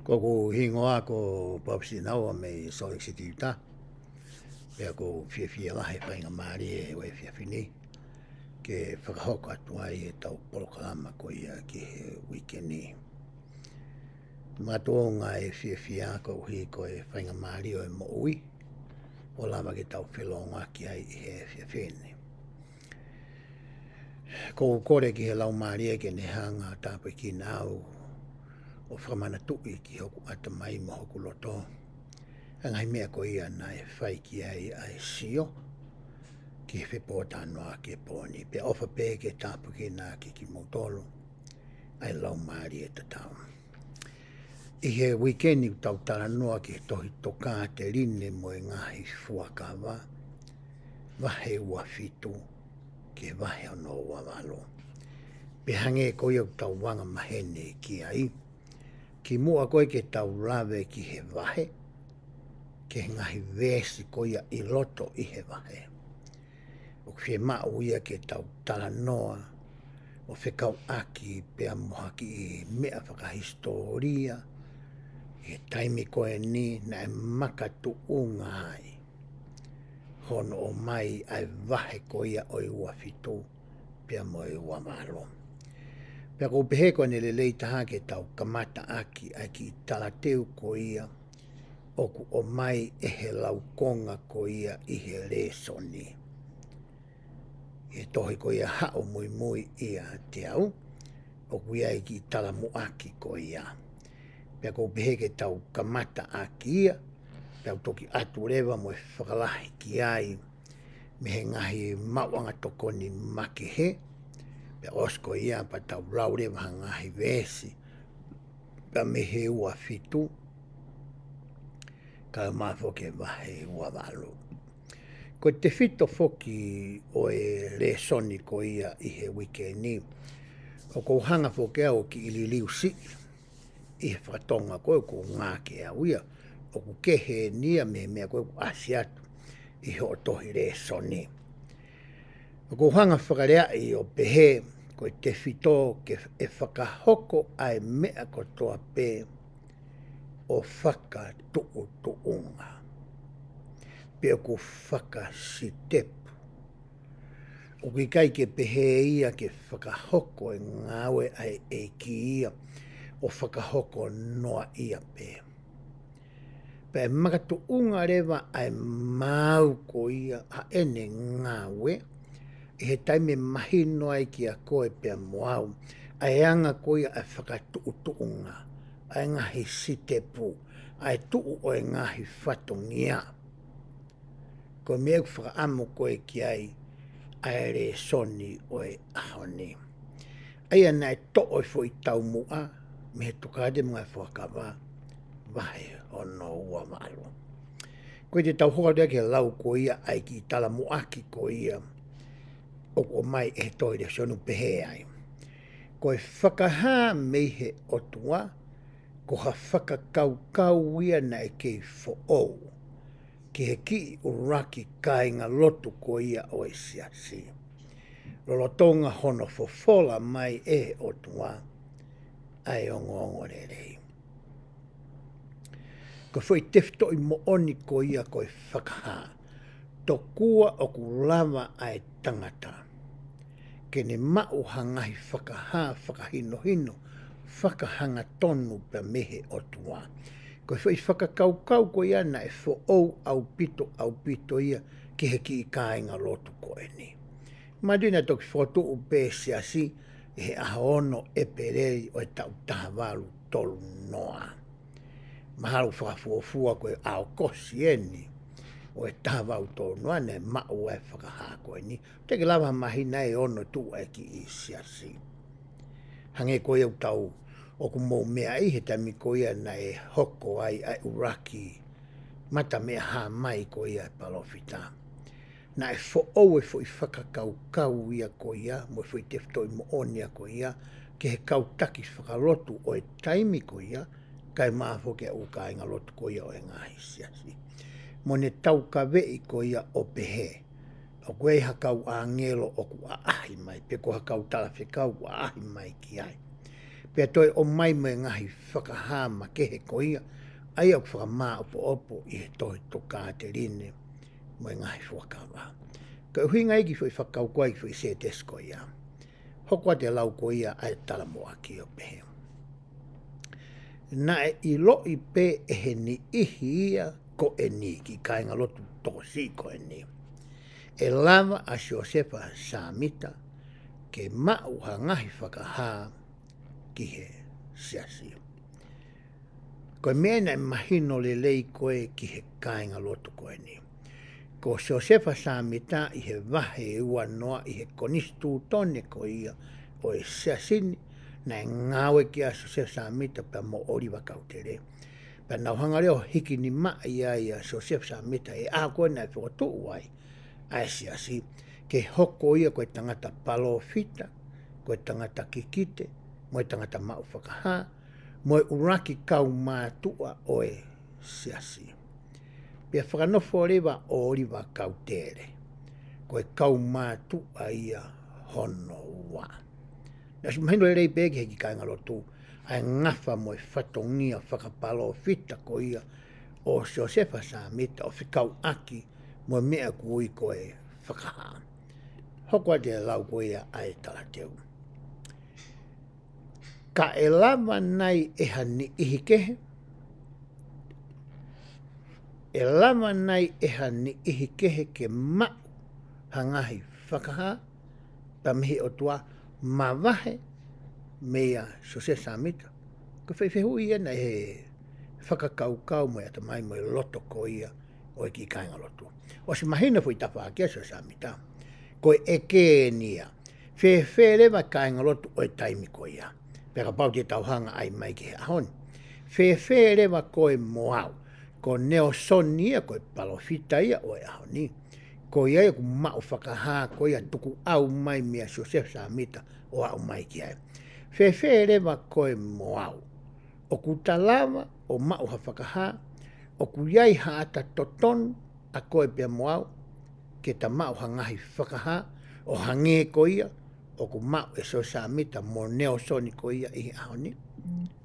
Ko hingoa ko papsi naua me Salt City Utah. Pea ko fia lahe painga maari e we fia fini. Ke whakahoko atua i e tau polokalama ko ia ki he weekendi. Matua ngā e fia ko hi ko e painga maari o e mo ui. O lama ke tau whilonga ki ai i he fia fini. Ko kore ki he lau maari e ke ne hanga tāpai ki nāu o whamana tui ki hoku ata mai mo hoku loto. Angai mea ko ia na e whai ki ai sio ki he whipota noa ke pōni. Pea ofa pē ke tāpu ki nā ki motolo ai lau maari e tatau. I he weekendi tau tara noa ki tohi toka te rine mo e ngahi fuakawa. Wahe ua fitu ke wahe ono wawalo. Pe hange ko ia tau wanga mahene ki ai. Ki mua koe ke tau lawe ki he wahe. Ke ngahi vesi ko ia i loto i he wahe. O ke mau ia ke tau tala noa. O whekau aki pea mohaki i mea whakahistoria. I taimi koe ni na e makatu unga ai. Hono o mai ai wahe ko ia o i ua fitu. Pea mo i ua malo. Pea ko pehe koe ne le leitaha ke tau kamata aki ai ki tala teu ko ia. Oku o mai e he laukonga ko ia i he resoni. E tohi ko ia hao mui ia te au. Oku ia i ki tala muaki ko ia. Pea ko pehe ke tau kamata aki ia. Pea toki atu rewa mo e whakalahi ki ai. Me he ngahi mauanga tokoni make he. Pea osko ia pa tau laurewa ngahi vesi. Pea me he ua fitu. Ka mafo ke wahe ua walo. Ko te fito foki o e resoni ko ia i he weekendi. O ko hanga foke au ki ili liu si. I he whakatonga koe ko ngā ke au ia. O ku kehe nia me mea koe ku asiatu. I he o tohi resoni. O ko hanga whakarea i o pehe. Ko te fito ke e whakahoko ai mea ko toa pe. O whaka tuunga. Pea ko whaka sitepu. O ki kai ke pehe ia ke whakahoko e ngawe ai e ki ia. O whakahoko noa ia pe. Pea makatuunga rewa ai mau ko ia a ene ngawe. I he taime mahino ai ki a koe pea moau. Ai anga ko ia ai whakatuunga. Ai ngahi sitepu, ai tuu o e ngahi whatongia. Ko mea whakaamu koe ki ai re soni o e ahoni. Ai ana e to'o i fo i tau mua, me he tukade mga whakawa, wahe ono ua malo. Koe te tau hoka ke lau ko ia ai ki tala muaki ko ia, o ko mai e toi de sonu pehe ai. Koe whakaha mei he otua, ko ha whakakau ia na e kei fo'ou. Ki he ki uraki kāinga lotu ko ia o e siasi. Lolotonga hono fofola mai e o tua ai ongo rerei. Ko foi tefto i mooni ko ia ko e whakaha. Tokua o ku lava ai tangata. Ke ne mau hangahi whakaha whakahino whakahanga tonu pa mehe o tua. Ko e whakakaukau ko ia na e fo'ou au pito ia ki he ki i kāinga lotu ko e ni. Madina toki whotu u pēsi asi e he ahaono e perei o e tau tahawalu tolu noa. Maharu whakafuafua ko e ao kosi e ni o e tahawalu tolu noa ne mau e whakaha ko e ni. Teke lava mahina e ono tu e ki i siasi. Hange ko iau tau o ku mou mea i he tami ko ia na e hoko ai uraki mata mea ha mai ko ia e palofita. Na e fo'ou e fo i whakakaukau ia ko ia, mo fo i tefto i moonia ko ia, ke he kautaki whakalotu o e taimi ko ia, kai maafo ke au kāinga lotu ko ia o e ngahi siasi. Mo ne tau ka vei ko ia o pehe. O koe hakau a ngelo o ku a ahi mai, pe ko hakau tala whikau a ahi mai ki ai. Pea toi o mai me ngahi whakahā ma kehe koia, ai au whakamā opo i he toi toka te rine mo ngahi whakawa. Ka uhinga iki fwy whakau koa ki fwy se tesko ia. Hokwa te lau koia ai tala mo aki o pehe. Na i lo i pe e he ni ihi ia ko e ni ki kainga lotu toko si ko e ni. E lava a Josefa Samita ke mau ha ngahi whakahā ki he siasi. Koe mea na mahino le lei koe ki he kainga lotu koe ni. Ko Josefa Samita i he wahe e ua noa i he konistu tone ko ia o e siasini na ngawe ki a Josefa Samita pa mo oriwa kautere. Pa nauhanga leo hiki ni maa ia Josefa Samita e a koe na e whakotu uai a siasi ke hoko ia koe tangata palo fita, koe tangata kikite, moe tangata mau whakahā, moe uraki kau mātua o e siasi. Pea whakanofo rewa o oriwa kautere, koe kau mātua ia hono wā. Nā si mahino rei pēki heki kainga lotu, ai ngafa moe whatongia whakapalo fita ko ia o Josefa Samita o whikau aki moe mea kui koe whakahā. Hokwa te lau koe ai tala teu. Ka e lava nai e hani ihi kehe, e lava nai e hani ihi kehe ke mau hangahi whakahā, pa mihi o tua mawahe mea Josefa Samita. Ka whewhehu ia na he whakakaukau mo ata mai mo loto ko ia o e ki kainga loto. O si mahina fui tapa aki a Josefa Samita. Ko e kēnia. Whewherewa kainga loto o e taimi ko ia. Peka pau te tauhanga ai mai ki he ahoni. Whewherewa ko e moau. Ko neo sonia ko e palofita ia o e ahoni. Ko ia e ku mau whakahā ko ia tuku au mai mea Josefa Samita o au mai ki ai. Whewherewa ko e moau. O ku talawa o mau ha whakahā. O ku iai haata toton a ko e pia moau. Ke ta mau hangahi whakahā. O hange ko ia. O ku mau e Josefa Samita mo neo soni ko ia i ahoni.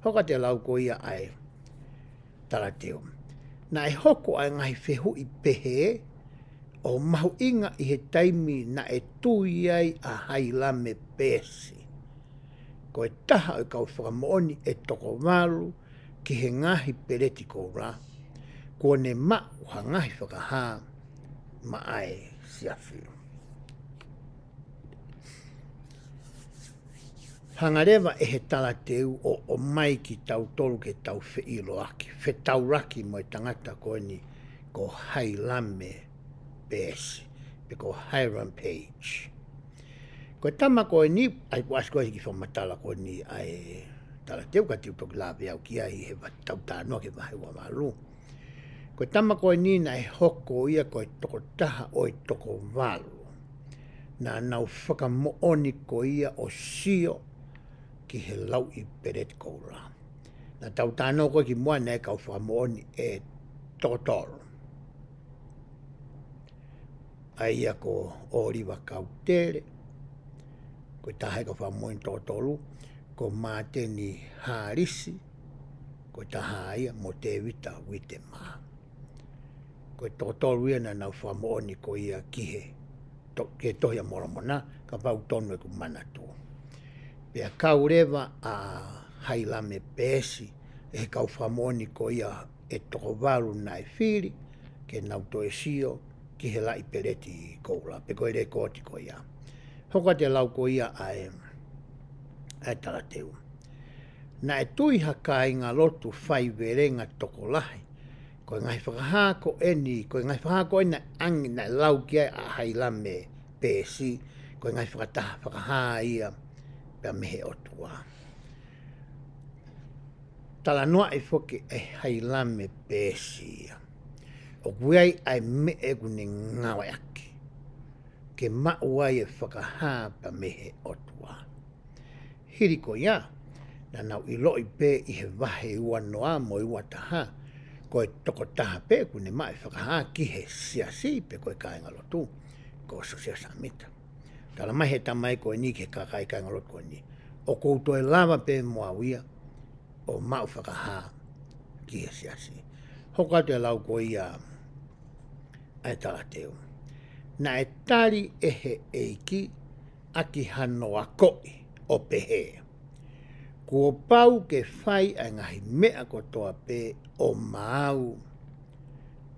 Hoka te lau ko ia ai tala teo. Na e hoko ai ngahi whehu i pehe o mahu inga i he taimi na e tui ai a hailame pēsi. Ko e taha o kau whakamooni e toko walu ki he ngahi pereti ko rā. Ko ne mau ha ngahi whakahā ma ai siawhiu. Hangarewa e he tala teu o mai ki tau tolu ke tau whiilo aki. Whe tau raki mo e tangata koe ni ko hailame pēsi. Pe ko Hiram Page. Ko tama koe ni, ai kuas koe ki whamatala koe ni ai tala teu ka tiu toki lawe au ki ai he tau tānoa ke wahe wa malu. Ko tama koe ni na e hoko ia koe toko taha o e toko walu. Na nau whakamooni ko ia o sio ki he lau i peret koura. Na tau tānoa koe ki mua nei kau whakamooni e totoro. Ai ia ko oriwa kautere, ko tahe ka whamoin tōtolu, ko māteni hārisi, ko taha ia mo te wita wite mā. Ko tōtolu ia na nau whamooni ko ia kihe, ke tohia moramona, ka pau tonu e ku manatu. Pea kaurewa a hailame pēsi, e kau whamooni ko ia e toko waru nai whiri, ke nau toe sio, ki he lai pereti koula, pe koe rei kōti ko ia. Hoka te lau ko ia ai tala teu. Na e tui haka i ngā lotu whai verenga toko lahi, koe ngai whakahā ko eni, koe ngai whakahā ko ena angi na lau kia a hailame pēsi, koe ngai whakataha whakahā ia pia mehe otua. Tala noa e whoke e hailame pēsi ia. O kuai ai me e kune ngawe aki. Ke mauai e whakahā pa mehe otua. Hiri ko ia, na nau i loi pē i he wahe ua noa mo i ua taha, ko e toko taha pē kune mai whakahā ki he siasi pe koe kāinga lotu, ko Josefa Samita. Tala mai he tamai ko e ni ke kakai kāinga lotu ko ni, o koutou e lava pe moawia o mau whakaha ki he siasi. Hoka te lau ko ia ai talateo. Na e tari ehe eiki aki hano a koi o pehe. Kua pau ke whai a ngahi mea kotoa pe o mau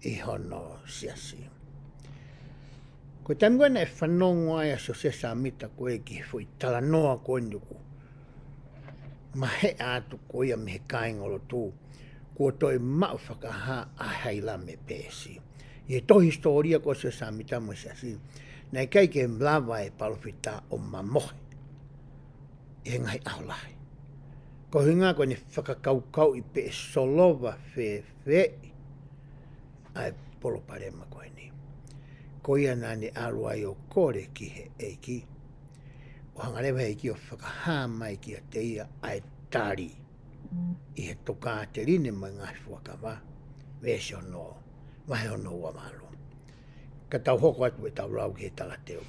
I hono siasi. Ko tamua na e whanongo ai aso se samita koe ki fui tala noa koe nuku. Ma he atu koe a mehe kaingolo tū. Kua toi mau whakaha a heila me pēsi. I to historia ko se samita mo siasi. Na i kai ke mlawa e palofita o mamohe. I ngai aulai. Ko hinga koe ne whakakaukau I pe solova fe ai polo parema koe ni. Ko ia nani alua I o kore ki he eiki. O hangarewa eiki o whakaha mai ki a te ia ai tari. I he toka te rine mai ngai fuakawa. Vese o no. Wahe o no wa malo. Ka tau hoko atu e tau rau ki he talateo.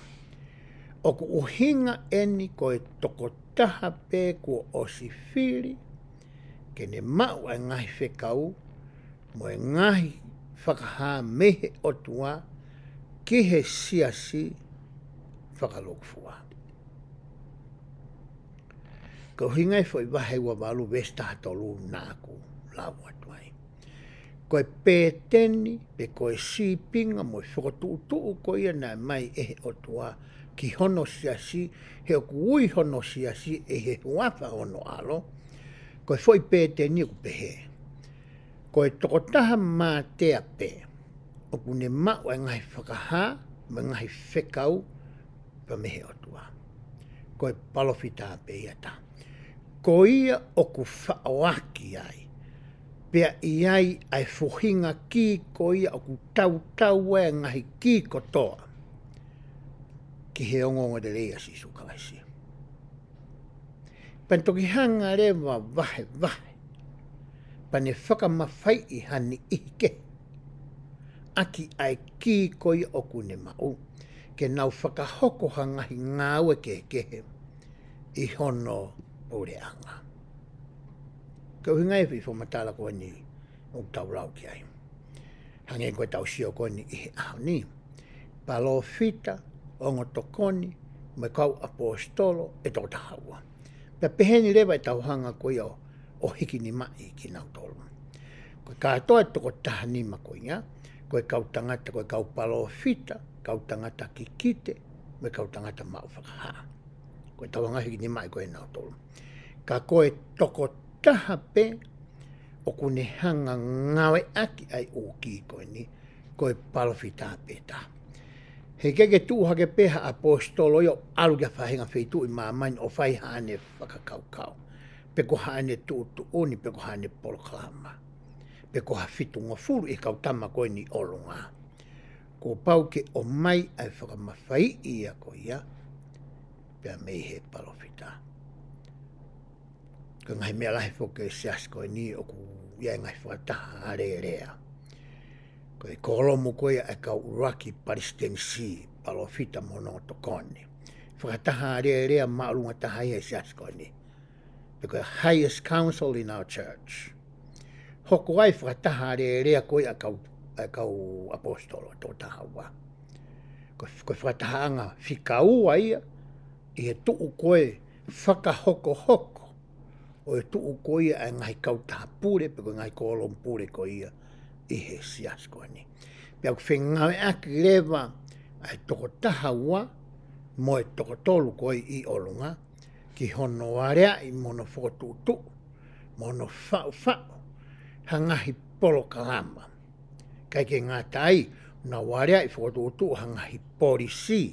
O ku uhinga eni koe toko taha pe kua osi whiri. Ke ne mau ai ngai whekau. Mo e ngai whakaha mehe o tua ki he siasi whakalokfua. Ko hingai foi wahe wa walu vesta hatolu nāku lau atuai. Koe pēteni pe koe sipinga mo whakotuu koe ia nā mai ehe o tua ki hono siasi, he o kui hono siasi e he huafa hono alo, koe foi pēteni ku pehe. Koe tokotaha mā tea pe, o kune mau e ngai whakaha, me ngai whekau, pa mehe o tua. Koe palofita pe iata. Ko ia o ku whaoaki ai, pea iai ai fuhinga ki ko ia o ku tau e ngahi ki kotoa, ki he ongonga de lea si sukalaisi. Pantoki hanga rewa vahe, pane whakamawhai I hani ike. Aki ai ki koi o kune mau, ke nau whakahoko hangahi ngāwe kehe, I hono Ureanga. Kau hingai fi fo matala ko ni o tau rau ki ai. Hange koe tau sio ko ni I au ni. Palofita, ongo tokoni, me kau apostolo e tō tahaua. Pea peheni rewa e tau hanga koe o hiki ni mai ki nau tolu. Koe katoa e toko taha nima koe ngā, koe kau tangata, koe kau palofita, kau tangata ki kite, me kau tangata mau whakaha. Koe tau hanga hiki ni mai koe nau tolu. Ka koe toko taha pe, o kune hanga ngawe aki ai o ki koe ni, koe palofita pe ta. He keke tuu hake peha apostolo yo alu kia whahinga wheitu I māmain o whai hane whakakaukau. Peko hane tu oni, peko hane poloklama. Peko ha fitu ngofuru I kautama koe ni olunga. Ko pau ke o mai ai whakamawhai ia ko ia, pia mei he palofita. Ka ngai mea lahi whoke sias koe ni o ku iai ngai whataha are rea. Koe kolomu koe e kau uraki paristensi palofita mono tokoni. Whakataha are rea maalunga taha ia sias koe ni. The highest council in our church. Hoko ai whakataha are rea koe a kau apostolo tō tahaua. Koe whakatahaanga whikaua ia I he tuu koe whakahoko. O e tuu koe ia e ngai kautahapure, pe koe ngai kolompure koe ia I he sias koe ni. Pea ku whengawe aki rewa ai toko tahaua mo e toko tolu koe I olunga ki hono area I mono whotutu, mono whau, hangahi polo kalama. Kai ke ngā tai, na warea I whotutu hangahi polisi,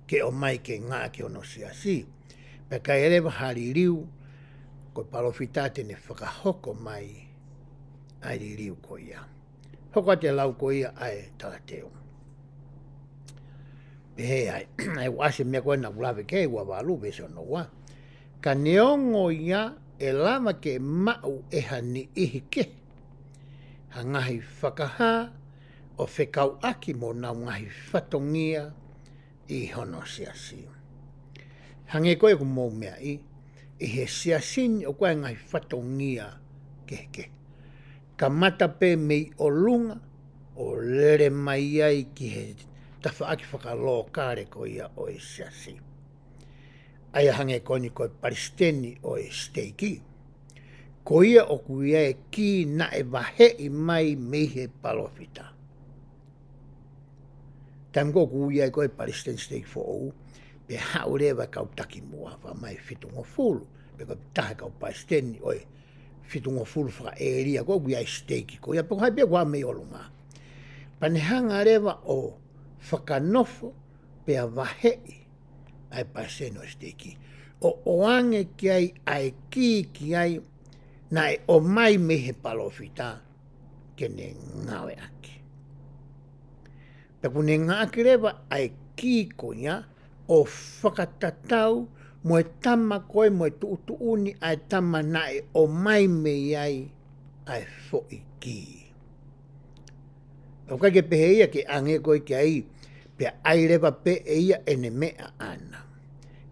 ke o mai ke ngā ke ono siasi. Pea kai rewa hari riu, koe palofita tene whakahoko mai ai riu ko ia. Hoko te lau ko ia ai talateo. Pehe ai wase mea koe na ulawe kei ua walu vese ono wa. Ka neongo ia e lama ke mau e hani ihi ke. Hangahi whakaha o whekau aki mo nau ngahi whatongia I hono siasi. Hange koe ku mou mea I I he siasini o koe ngai whatongia keke. Ka mata pe mei o lunga o lere mai ai ki he tawha aki whakaloa kāre ko ia o e siasi. Aia hange koni koe Palestini o e steiki. Ko ia o kuia e ki na e wahe i mai mehe palofita. Tam ko kuia e koe Palestini steiki fo ou. Pe haurewa kau taki mua wa mai fitungo fulu. Pe koe tahe kau Palestini o e fitungo fulu whaka eria ko kuia e steiki. Ko ia peko hai pia kua mei olunga. Panehanga rewa o whakanofo pe a wahei ai Palestini o steiki. O oange ki ai ai ki ai na e o mai mehe palofita kene ngawe aki. Peku ne ngaki rewa ai ki koia o whakatatau mo e tama koe mo e tuutuuni ai tama na e o mai mei ai ai fo ki. O kake pehe ia ke ange koe ki ai pe ai rewa pe e ia ene mea ana.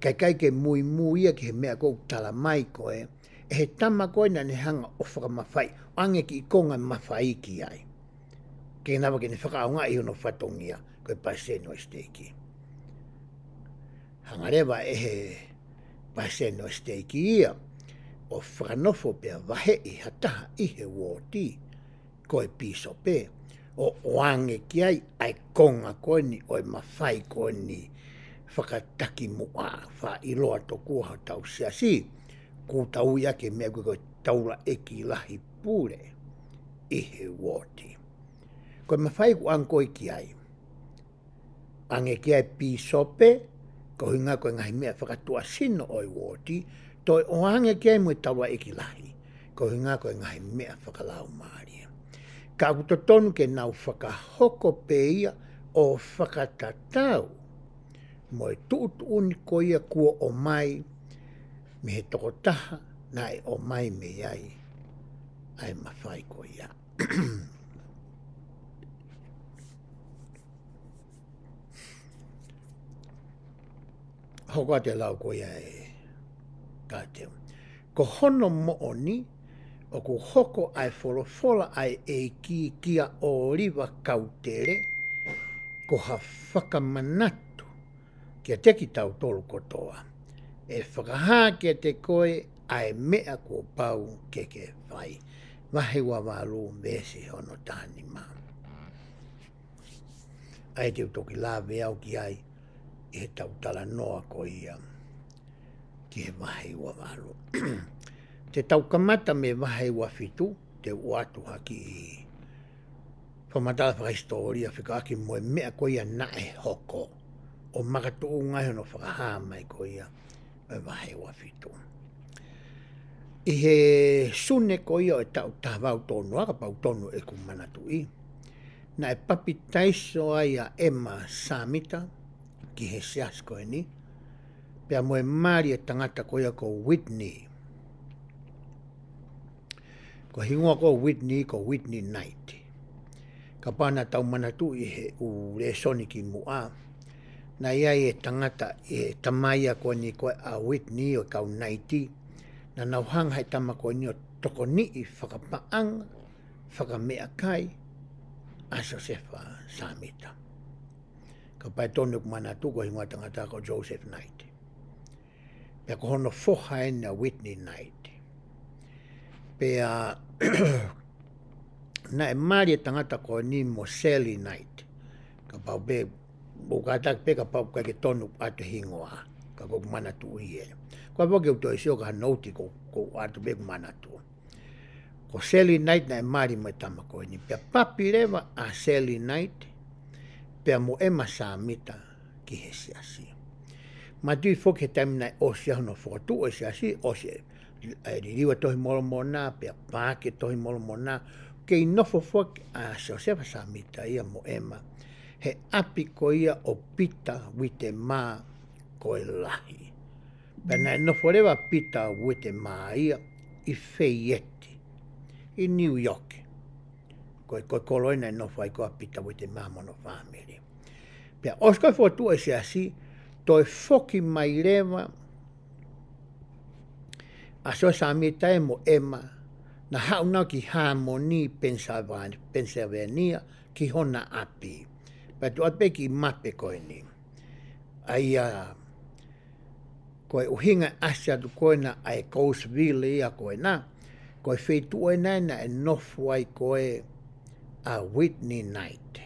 Kai ke mui ia ke he mea kou tala mai koe. E he tama koe na ne hanga o whakamawhai. Ange ki i konga mawhai ki ai. Ke nawa ke ne whakaonga i hono whatongia koe Palestini o steiki. Hanga rewa e he Palestini o steiki ia. O whakanofo pia wahe i hataha i he wōti koe piso pe. O oange ki ai ai konga koe ni o e mawhai koe ni whakataki mua wha i loa tokua ha tau siasi. Ko tau ia ke mea koe taura eki lahi pure i he wōti. Koe mawhai ku angkoi ki ai. Ange ki ai pisope, ko hinga koe ngahi mea whakatua sino o i wōti, toi o ange ki ai mo taura eki lahi, ko hinga koe ngahi mea whakalau maaria. Ka kuto tonu ke nau whakahoko pe ia o whakatatau, mo e tuutuuni ko ia kua o mai, me he toko taha na e o mai me ai, ai mawhai ko ia. Hoko te lau ko ia e kāteo. Ko hono mooni, o ko hoko ai wholofola ai e ki kia o riwa kautere, ko ha whakamanatu kia teki tau tolu kotoa. E whakaha kia te koe ai mea ko pau keke whai. Wahe wa walu mesi hono tāni mā. Ai te utoki lawe au ki ai i he tau tala noa ko ia ki he wahe wa walu. Te tau kamata me wahe wa fitu, te uatu haki i whamatala whakahistoria whikaaki moe mea ko ia nae hoko. O makatu ngai hono whakaha mai ko ia e wahe wa fitu. I he sune ko ia e tau tāwau tonu aka pau tonu e kumanatu i. Na e papi taiso ai a Emma Samita ki he siasko e ni. Pea moe maari e tangata ko ia ko Whitney. Ko hingoa ko Whitney Knight. Ka pana tau manatu i he u le soniki mua. Na iai e tangata e tamaia ko ni ko a Whitney o kau Knighti. Na nauhanga hai tama ko ni o toko ni i whakapaanga, whakamea kai, aso sefa Samita. Ka pai tonu manatu ko hingoa tangata ko Joseph Knight. Pea ko hono foha e na Whitney Knight. Pea na e maari e tangata ko ni mo Sally Knight. Ka pau be bukatak pe ka pau ka ke tonu atu hingoa. Ka ko manatu i e. Ko poke uto isio ka noti ko atu be manatu. Ko Sally Knight na e maari mo e tama ko ni. Pea papi rewa a Sally Knight. Pea mo Emma Samita ki he siasi. Matui foke taimi na o sia hono fotu o siasi o sia. Ririwa tohi molo mona, pea pāke tohi molo mona. Kei nofo foke a Josefa Samita ia mo Emma. He api ko ia o pita wite mā ko e lahi. Pena e nofo rewa pita wite mā ia i Fayette, i New York. Ko koloina e nofo ai ko a pita wite mā mono family. Pea osko fotu e siasi, toi foki mai rewa a so sa mita e mo ema na hauna ki Harmony Pennsylvania ki hona api pa tu ape ki mape koe ni ai koe uhinga asia tu koe na ai Coastville ia koe na koe whetu e na e nofu ai koe a Whitney Night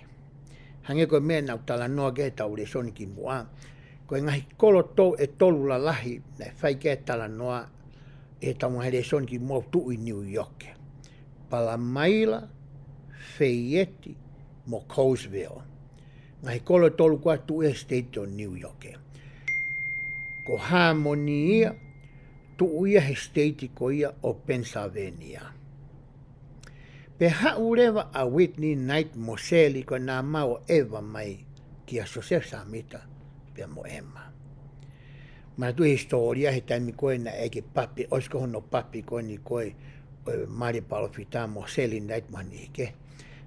hange koe mea na utala noa ke tau le soni ki mua koe ngahi kolo tau e tolu la lahi na whai ke tala noa e tau ngahi le soni ki mua tu i New York Palamaila Fayette mo Coastville ngahi kolo tolu kua tu e state o New York ko Harmony ia tu ia he state ko ia o Pennsylvania pe haurewa a Whitney Night mo seli ko na mau eva mai ki a sosea samita pe mo ema ma tu historia he taimi koe na eke papi osko hono papi koe ni koe mari palofita mo seli night mani ke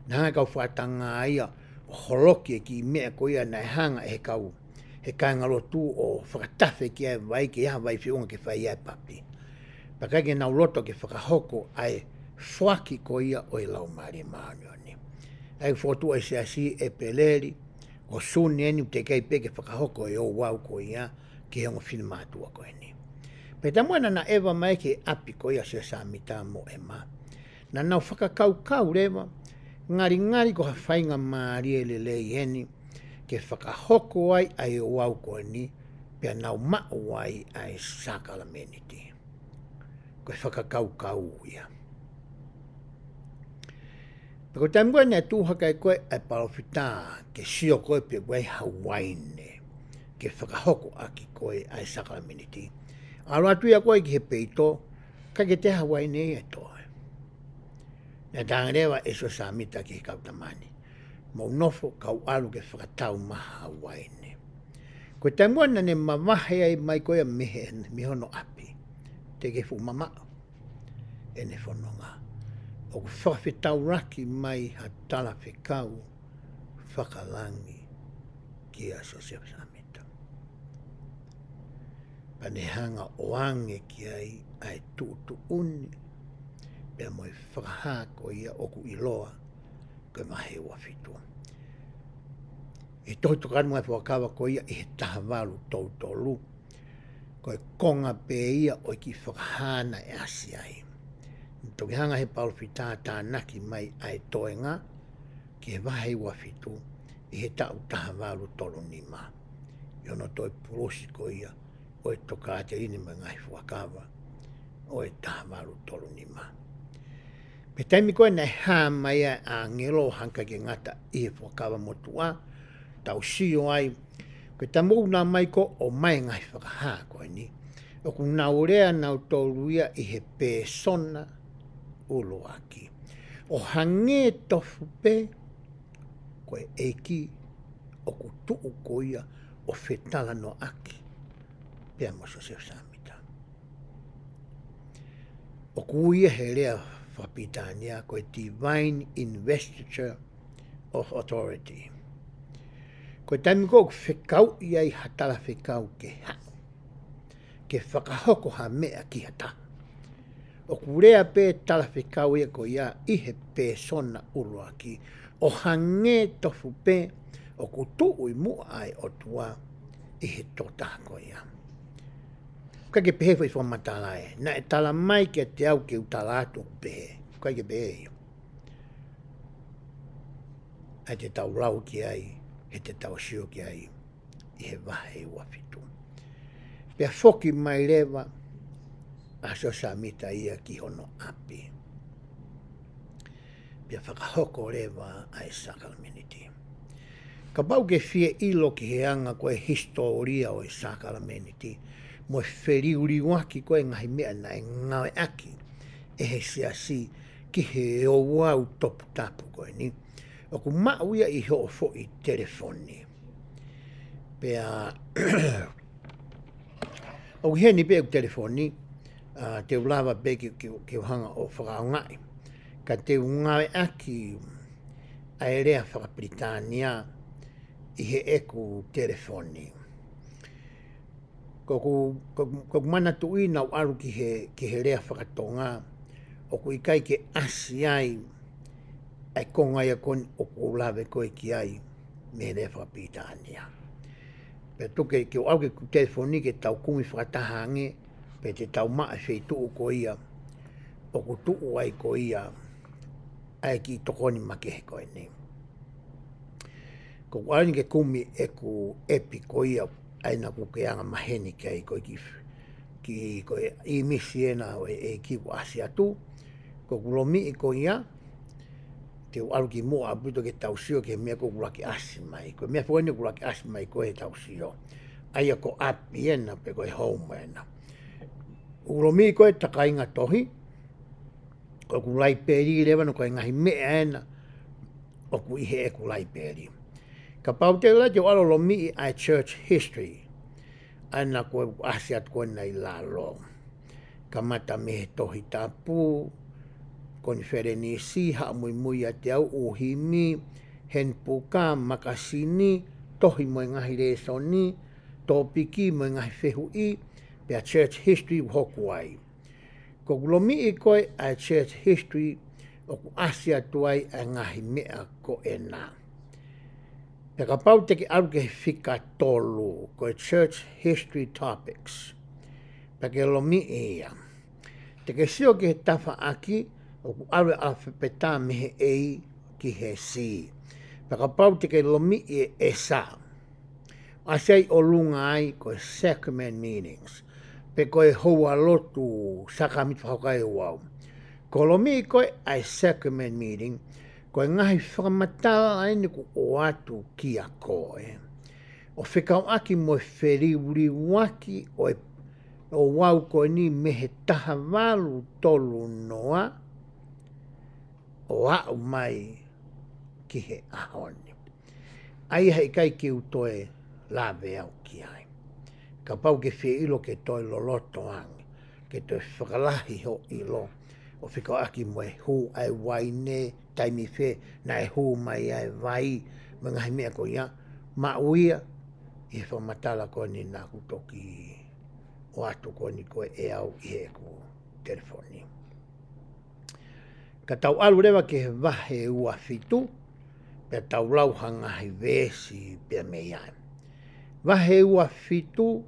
na ka fatanga ia holoki ki mea ko ia na hanga e kau he kaingalo tu o whakatafe ki ai vai ki ia vai whiunga ki whai ai papi pakake na uloto ki whakahoko ai whaki ko ia o i lau mari maanioni ai fotu ai seasi e peleri o suni eni te kei peke whakahoko e o wau ko ia ki hongo whinimatua ko eni peta moena na ewa mai ki api ko ia se sa mita mo e ma na nau whakakau rewa ngari ko hawhainga maari e le lei eni ke whakahoko ai ai o wau ko ni pia nau mao ai ai sakala meniti. Ko whakakau ia. Pako taimua nea tūhaka e koe ai palawhita ke sio koe pia koe Hawaine ke whakahoko aki koe ai sakala meniti. Alo atu ia koe ki he peito ka ke te Hawaine e toe. Nea tāngarewa e so samita ki he kautamani. Mau nofo kau alu ke whakatau maha Hawaine. Ko taimua na ne mamahe ai mai koe a mehe mihono api. Te ke fu mamao. E ne whanonga. O ku whawhetau raki mai ha tala whekau whakalangi ki a so se samita. Pane hanga oange ki ai tuutu uni. Pea moi whakahako ia oku iloa koe mahe ua whitua. E tohi tokanu mai whakawa ko ia i he tahawalu tautolu. Koe konga pe ia o ki whakahana e asi ai. Toki hanga he palwhita tānaki mai ai toenga ki he wahe ua whitu i he tau tahawalu tolu ni ma. Iono toi purosi ko ia o e toka te ini mai ngai whakawa o e tahawalu tolu ni ma. Me taimi koe nei hā mai a ngelo hanka ke ngata i he whakawa motua, tau sio ai, koe tamu nā mai ko o mai ngai whakahā koe ni, o ku naurea nau tōruia i he pēsona uloaki. O hange tofu pē, koe eki, o ku tuu koia o whetala no aki, pēa moso se samita. O ku ia he rea whapitania koe Divine Investiture of Authority. Koe taimi ko whekau iai hatala whekau ke hao. Ke whakahoko ha mea ki hata. O kurea pē tala whekau ia ko ia i he pēsona uruaki. O hange tofu pē o ku tuu i mua ai o tua i he tota ko ia. Kake pehe fai whamatala e. Na e tala mai ke te au ke utala atu pehe. Kake pehe ia. Ai te tau rau ki ai, he te tau sio ki ai, i he wahe ua whitu. Pea whoki mai rewa, a so samita ia ki hono api. Pea whakahoko rewa ai sakala meniti. Ka pau ke fie ilo ki he anga koe historia o i sakala meniti, mo wheriuri waki koe ngahi mea na e ngawe aki e he siasi ki he o wau topu tapu koe ni. O ku mauia i ho fo i telefoni. Pea o heni pe o telefoni te ulawa pe ki hanga o whakaungai. Ka te ungawe aki a rea Whakapritania i he eku telefoni. ko mana tu ina o alu ki he rea whakatonga, o ku i kai ke asi ai, ai konga ia kon o ku lawe koe ki ai, me rea whakapitania. Pe tuke ke o au ke ku telefoni ke tau kumi whakatahange, pe te tau maa whei tuu ko ia, o ku tuu ai ko ia, ai ki tokoni makehe koe ni. Ko wani ke kumi e ku epi ko ia, aina ku ke anga maheni kei koe ki koe i misi ena e ki ku asi atu, ko ku lomi i ko ia, te alu ki mua aputo ke tausio ke mea ko kulaki asi mai, ko mea fuene kulaki asi mai ko e tausio. Aia ko api ena pe ko e home ena. Ku lomi i ko e takainga tohi, ko ku lai peri lewa no ko e ngahi mea ena, o ku ihe e ku lai peri. Ka pau te la te walo lomi i ai church history, ana koe asi atu koe nei la lo. Ka mata mehe tohi tapu, koni where ni si ha mui mui a te au uhimi, hen puka, makasini, tohi moe ngahi reso ni, tōpiki moe ngahi whehu i, pia church history hoku ai. Ko lomi i koe ai church history, o ku asi atu ai a ngahi mea ko e nā. Pe ka pau te ki alu ke whika tolu, ko church history topics. Pe ke lomi ia. Te ke sio ke he tafa aki, o ku alu a whipeta mehe ei ki he si. Pe ka pau te ke lomi i e sa. Asei o lunga ai ko sacrament meanings. Pe ko e hoa lotu sakamit whakakai wau. Ko lomi i koe ai sacrament meaning, ko e ngahi whakamatala ai ni ku o atu ki a koe. O whikau aki mo whiri waki o wau koe ni mehe taha walu tolu noa o au mai ki he ahoni. Ai hei kai ki utoe lawe au ki ai. Ka pau ke whia ilo ke toi loloto angi, ke toi whakalahi ho ilo. O whikau aki mo e hu ai waine, taimi whe, na e hu mai ai vai, mga hi mea ko ia, ma uia, i he whamatala koe ni nā kutoki o atu koe ni koe e au i he ku telefoni. Ka tau alu rewa ke he wahe ua fitu, pe tau lauhanga hi vesi pe me iai. Wahe ua fitu,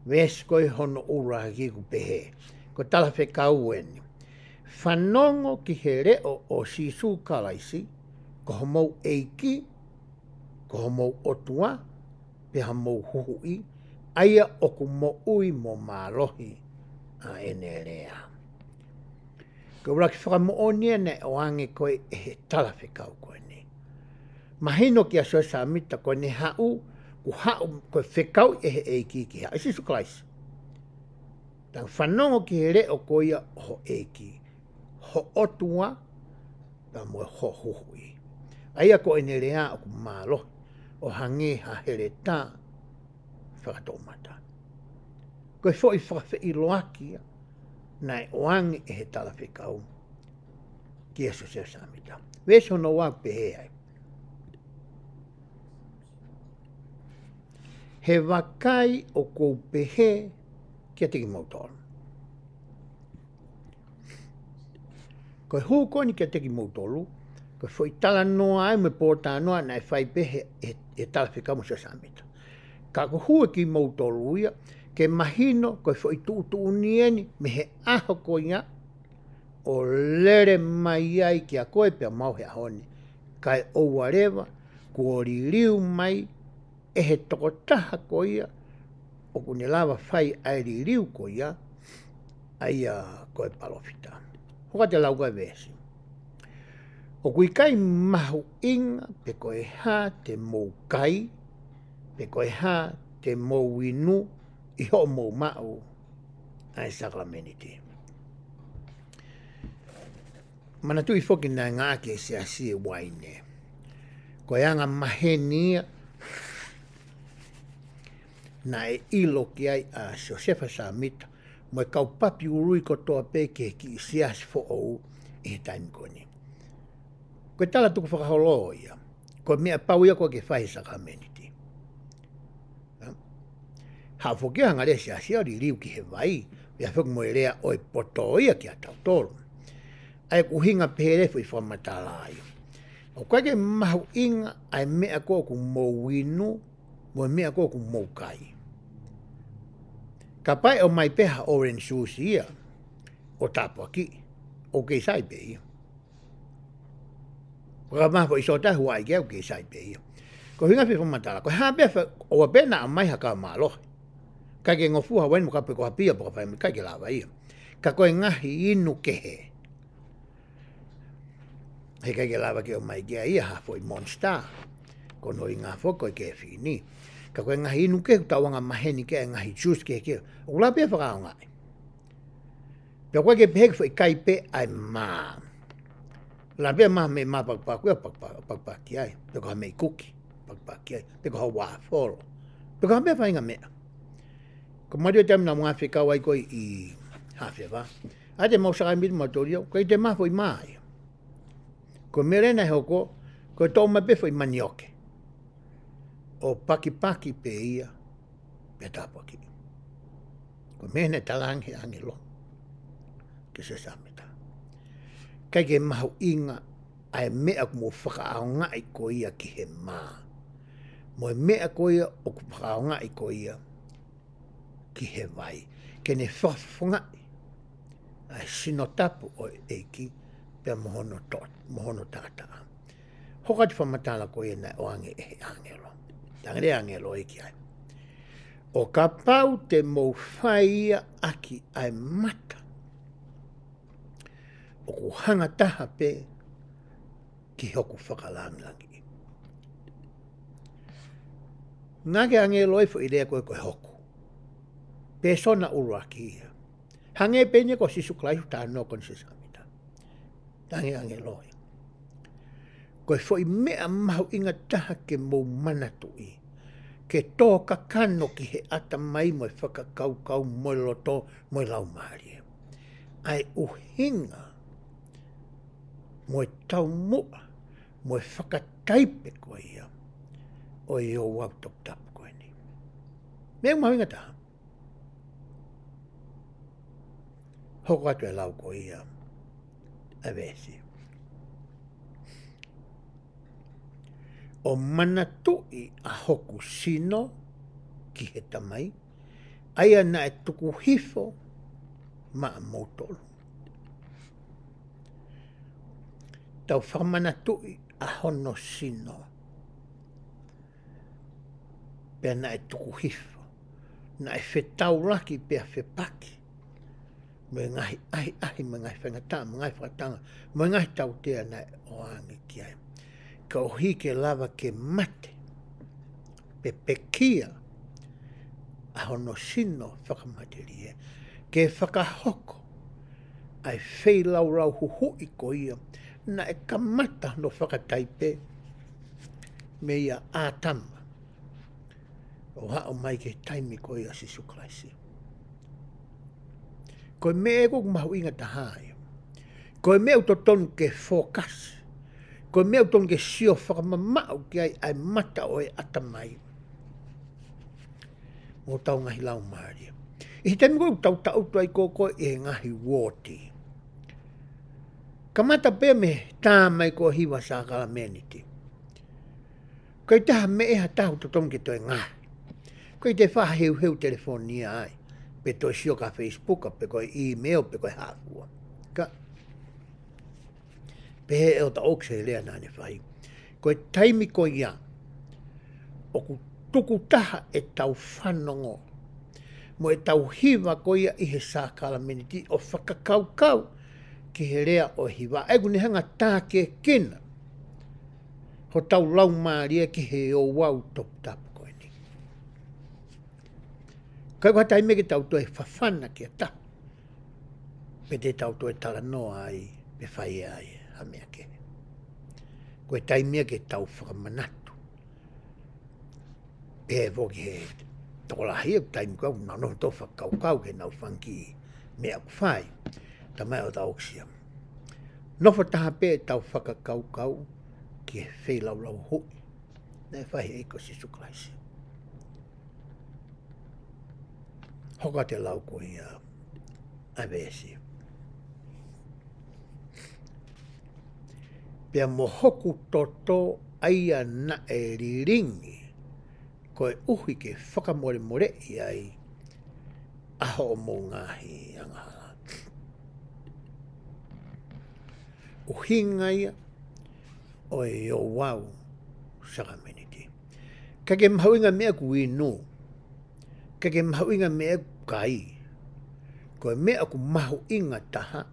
vesi koe hono ura ki ku pehe, ko tala whe kaueni. Whanongo ki he reo o sisu kalaisi, ko homou eiki, ko homou otua, pe hamou huhui, aia o ku mo ui mo marohi a ene rea. Ko raki whakamoonia ne o ange koe e he tala whikau koe ni. Mahino ki a soe sa mita koe ne hau, ku hau koe whikau e he eiki ki hau. Sisu kalaisi. Tang whanongo ki he reo koe ia ho eiki. Ho otua, pa mo ho huhui. Aia ko ene rea o ku malo, o hange ha here tā, whakatomata. Koe fwoi whakawhi i loakia, nai oange e he tala whikau, ki aso se samita. Weso no wak pehe ai. He wakai o kou pehe, kia tiki mautoro. Koe hukoni kia teki mautolu, koe fwoi tala noa ai me pōta noa nai whai pehe e tala whikamu sa samita. Ka ko hua ki mautolu ia, ke mahino koe fwoi tuutu unieni me he aho ko ia, o lere mai ai ki a koe pia mau he ahoni. Kai oua rewa, kuori riu mai, e he tokotaha ko ia, o kune lawa whai ai riu ko ia, aia koe palofita. Hoka te lauga vesi. O kui kai mahu inga pe koe ha te mou kai, pe koe ha te mou inu, i ho mou mau ai sakrameniti. Mana tui foki nai ngā ke se asie waine. Koe anga mahenia na e ilo ki ai a Josefa Samita, mo e kau papi urui ko toa peke ki sias fo ou i he taimi koni. Koe tala tuku whakaholo ia, koe mea pau ia koe ke whai sakrameniti. ha foke hanga le sia sia li liu ki he vai ya fok mo lea oi poto ia ki atau tolu ai ku hinga pere foi fa matalai o ka ke mau inga ai mea ko ku mo winu mo mea ko ku mo kai ka pai o mai peha orange juice ia o tapo aki o ke sai pe ia ka ma foi so ta huai ke sai pe ia ko hinga fi fa matala ko ha be o pena mai ha ka malo ka ke ngofu ha wen mo ka pe ko pia po fa me ka ke lava ia ka ko ngahi inu ke he ka ke lava ke o mai ke ia ha foi monster ko no inga fo ko ke fini ka ko ngahi inu ke tawanga maheni ke ngahi juice ke o la pe fa nga pe ko ke pe foi kai pe ai ma la pe ma me ma pa ki ai pe ko me cookie pa ki ai pe ko wa fol pe ko me fa inga me ko mario tem na mga fika wai ko I hafe va ate mo sa mi motorio ko te ma foi mai ko merena hoko ko to ma pe foi manioke o paki pe ia pe tapo ki ko mene talang he angelo ke se sameta kai ke mau inga ai me ak mo faka nga I ko ia ki he ma mo me ak ko ia o faka nga I ko ia ki he vai ke ne fafunga ai sino tapu o eki pe mohono tata hoka te whamatala ko e na o ange e angelo tangere angelo eki ai o ka pau te mo whaia aki ai mata o ku hanga taha pe ki hoku whakalangilangi ngake angelo e fu idea koe koe hoku pesona uruaki hange penye ko sisu klai ta no kon se samita tangi ange loi ko foi me mau inga taha ke mo mana tui ke to ka kano ki he ata mai mo faka kau mo loto mo lau mari ai uhinga mo tau mo faka taipe ko ia o yo wa top tap ko ni me mau inga taha hoko atu e lau ko ia a vesi. O mana tui a hoku sino ki he tamai, aia na e tuku hifo ma a motolo. Tau whamana tui a hono sino, pia na e tuku hifo, na e whetau laki pia whepaki. Me ngahi me ngahi whangata, me ngahi whakatanga, me ngahi tau tea na o angi ki ai. Ka o hike lava ke mate, pe pekia, a hono sino whakamaterie, ke whakahoko, ai whei lau huhu I ko ia, na e kamata no whakataipe, me ia ātama, o hao mai ke taimi ko ia sisu klaisi. Ko me e ko mahu inga tahai. Ko me to ton ke focus. Ko me ton ke sio whakamamau ki ai mata o e atamai. Mo tau ngahi lau maari. I temi ko tau tuai koko e ngahi woti. Kamata pe me tā mai ko hiwa sa kala meniti. Ko I taha me e ha tahu to ton ke toi ngahi. Ko I te wha heu telefonia ai. Pe toi sio ka Facebook, pe koi email, pe koi hākua. Ka. Pe he eo ta okse lea nāne whai. Koi taimi koi ia. O ku tuku taha e tau whanongo. Mo e tau hiwa koi ia I he sākala meniti o whakakaukau ki he rea o hiwa. Egu ni hanga tā ke kina. Ho tau lau maaria ki he o wau top tap. Kai ko taime ke tau toe whawhana ki a ta. Pe te tau toe tala noa ai, pe whai ai, ha mea ke. Koe taime ke tau whakamanatu. Pe e voki he tolahi e taime kau, nā no tō whakaukau ke nau whanki mea ku whai. Ta mai o tau oksia. Nofo taha pe tau whakakaukau ki he wheilau hui. Nei whai eiko si suklaisi. hoka te lauko ia a vesi. Pea mo hoku toto aia na e riringi ko e uhi ke whakamore more i ai aho o mō ngahi angahala. Uhinga ia o e o wau sakameniti. Ka ke mahauinga mea ku inu. Ka ke mahauinga mea ku kai. Ko e mea ku mahu inga taha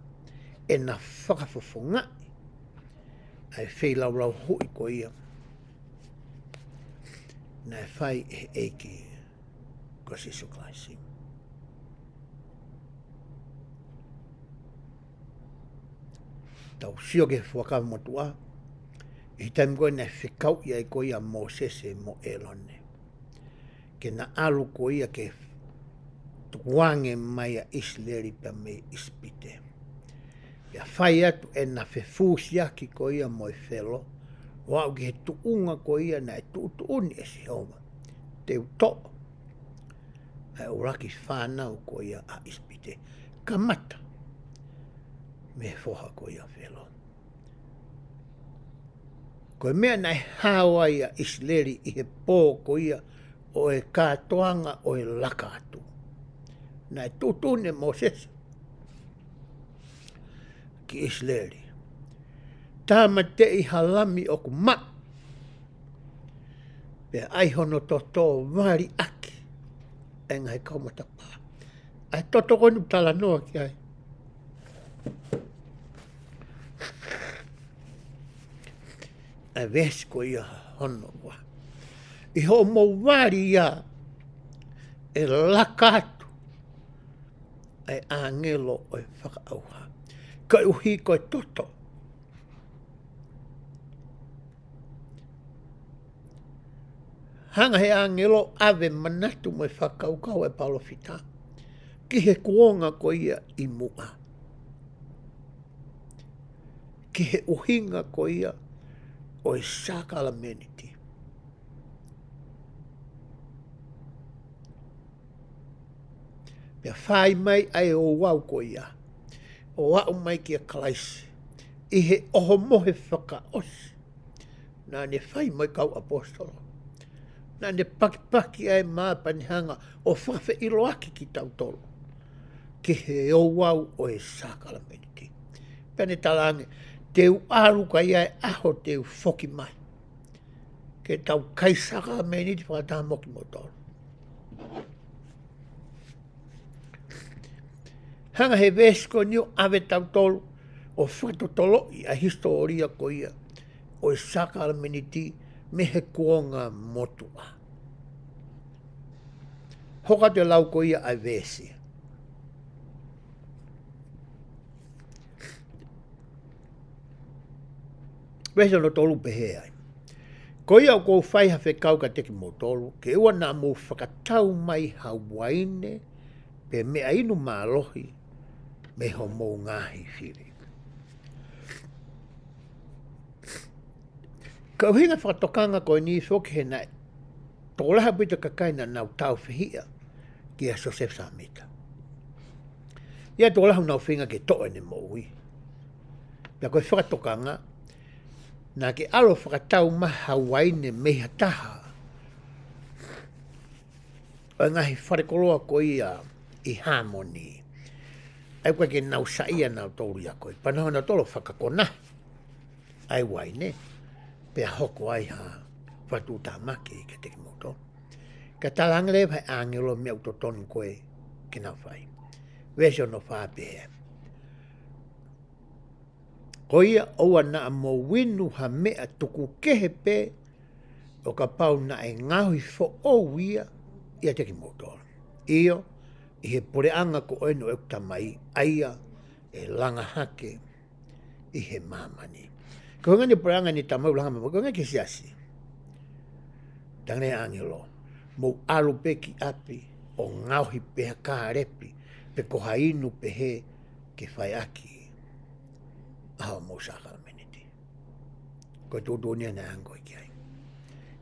e na whakafofonga ai whei lau hui ko ia. Na e whai e eiki ko sisu klaisi. Tau sio ke whakau motua. I taim koe na whikau ia i ko ia mō sese mo elone. Ke na alu ko ia ke tuange mai a isleri pa me ispite. Pea whai atu e na whewhusi aki ko ia mo e whelo. Wau ki he tuunga ko ia na e tuuni e si homa. Te uto. Ai uraki whanau ko ia a ispite. Kamata. Me foha ko ia whelo. Ko mea nai hawa ia isleri i he pō ko ia o e kātoanga o e laka atu. Nai tutune Moses ki isleri. Tāma te i halami o ku ma. Pea ai hono toto wari aki. E ngai kaumata pā. Ai toto konu tala noa ki ai. Ai vesi ko ia hono wa. I ho mo wari ia e laka atu. Ai angelo o e whakaauha. Ka uhi ko e toto. Hanga he angelo ave manatu mo e whakaukau e palofita. Ki he kuonga ko ia i mua. Ki he uhinga ko ia o e sakala meniti. Pea whai mai ai o wau ko ia. O wau mai ki a kalaisi. I he oho mohe whaka osi. Nā ne whai mai kau apostolo. Nā ne paki ai māpanihanga o whawhe iloaki ki tau tolo. Ki he o wau o e sakala meniti. Pea ne talange. Teu aru ka ia e aho teu whoki mai. Ke tau kaisaka meniti whakataha moki motoro. Hanga he vesko niu ave tau tolu o whakatotolo i a historia ko ia o e sakala meniti me he kuonga motua. Hoka te lau ko ia a vesi. Wesa no tolu pehe ai. Ko ia o kou whaiha whekau ka teki mo tolu, ke ua nā mō whakatau mai Hawaine, pe mea inu mālohi, me ho mō ngāhi whiri. Ka uhinga whakatokanga ko ni whoki he nai, tō laha pita kakaina nau tau whihia, ki a Joseph Samita. Ia tō laha nau whinga ke toa ne mō ui. Pia koe whakatokanga, nā ke alo whakatau maha Hawaine meha taha. O ngahi wharekoloa ko ia i Harmony. Ai koe ke nau saia nau tōru ia koe. Panaho na tolo whakakona. Ai waine. Pea hoko ai ha whatu tāmake i ke teki moto. Ka talangere vai angelo me autotonu koe ke nau whai. Wesio no whāpea. Ko ia oua na mo winu ha mea tuku kehe pe o ka pau na e ngahui fo o ia ia teki motor. Io i he poreanga ko oeno e kutamai aia e langa hake i he mamani. Ko ngani poreanga ni tamau langa mama, ko ngani ke siasi. Tangre angelo, mo alu peki api o ngauhi peha kaharepi pe ko hainu pehe ke whai aki. Aho mo sakala meniti. Ko tūtūnia na angoi ki ai.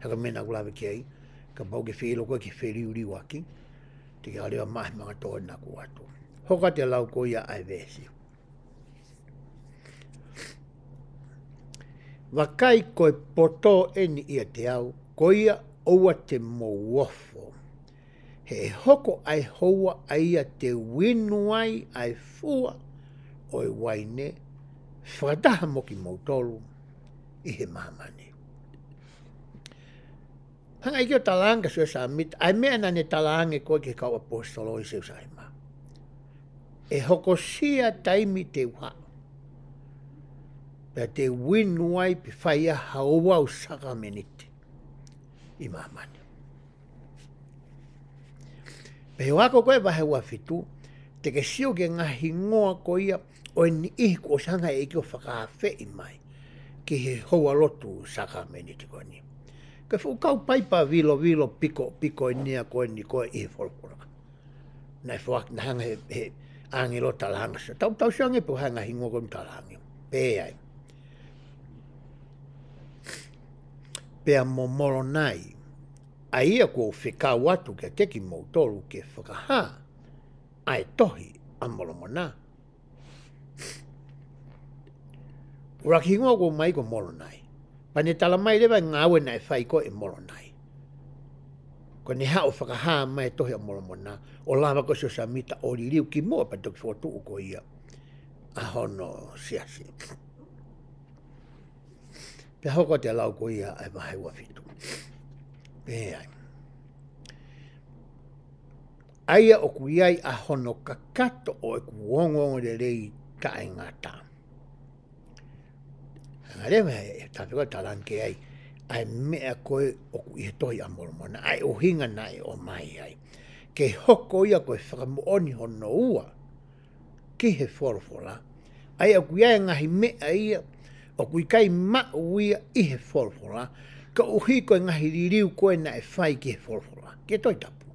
Haka mena kulawe ki ai, ka pau ke whilo koe ke whiriuri waki, Te alio mahmanga tōna kuatu. Hoka te lau ko ia ai vesi. Wakai koe poto eni ia te au, ko ia oua te mouofo. He hoko ai hoa aia te winu ai fua o e waine, whakataha moki mautolu i he mahamani. Hanga i kio talanga sua sa mit, ai mea nane talange koe ke kau apostolo i seu saima. E hoko sia taimi te uha. Pea te winu ai pe whaia haua o sakamenite i mahamani. Pe wako koe wahe wafitu, te ke sio ke ngahi ngoa ko ia o ni ihi ko sanga e kio whakawhi i mai ki he hoa lotu sakamenite koe ni. Ke fu kau paipa vilo piko i nia koe ni koe i he wholpura. Nai fuak na hanga he angelo talanga sa. Tau siange po hanga hingo kon talanga. Pe ai. Pea momoro nai. A ia ko whika watu ke teki mautolu ke whakaha. Ai tohi a molomona. Uraki hingo ko mai ko molo nai. Pane tala mai lewa ngawe nai whai ko e molo nai. Ko ni hao whakaha mai tohi a molomona. O lama ko sa mita o liu ki mua pa toki whotu ko ia. A hono siasi. Pe hoko te lau ko ia ai mahe wafitu. Pe ai. Aia o kuiai a hono kakato o e kuongongo le rei ka e ngata. Ngare e tāpiko talanke ai. Ai mea koe o kui he tohi a molomona. Ai o hinga nai o mai ai. Ke hoko ia koe whakamuoni hono ua. Ki he whorofora. Ai o kuiai ngahi mea ia. O kui kai mau ia i he whorofora. Ka uhi koe ngahi ririu koe na e whai ki he whorofora. Ke toi tapu.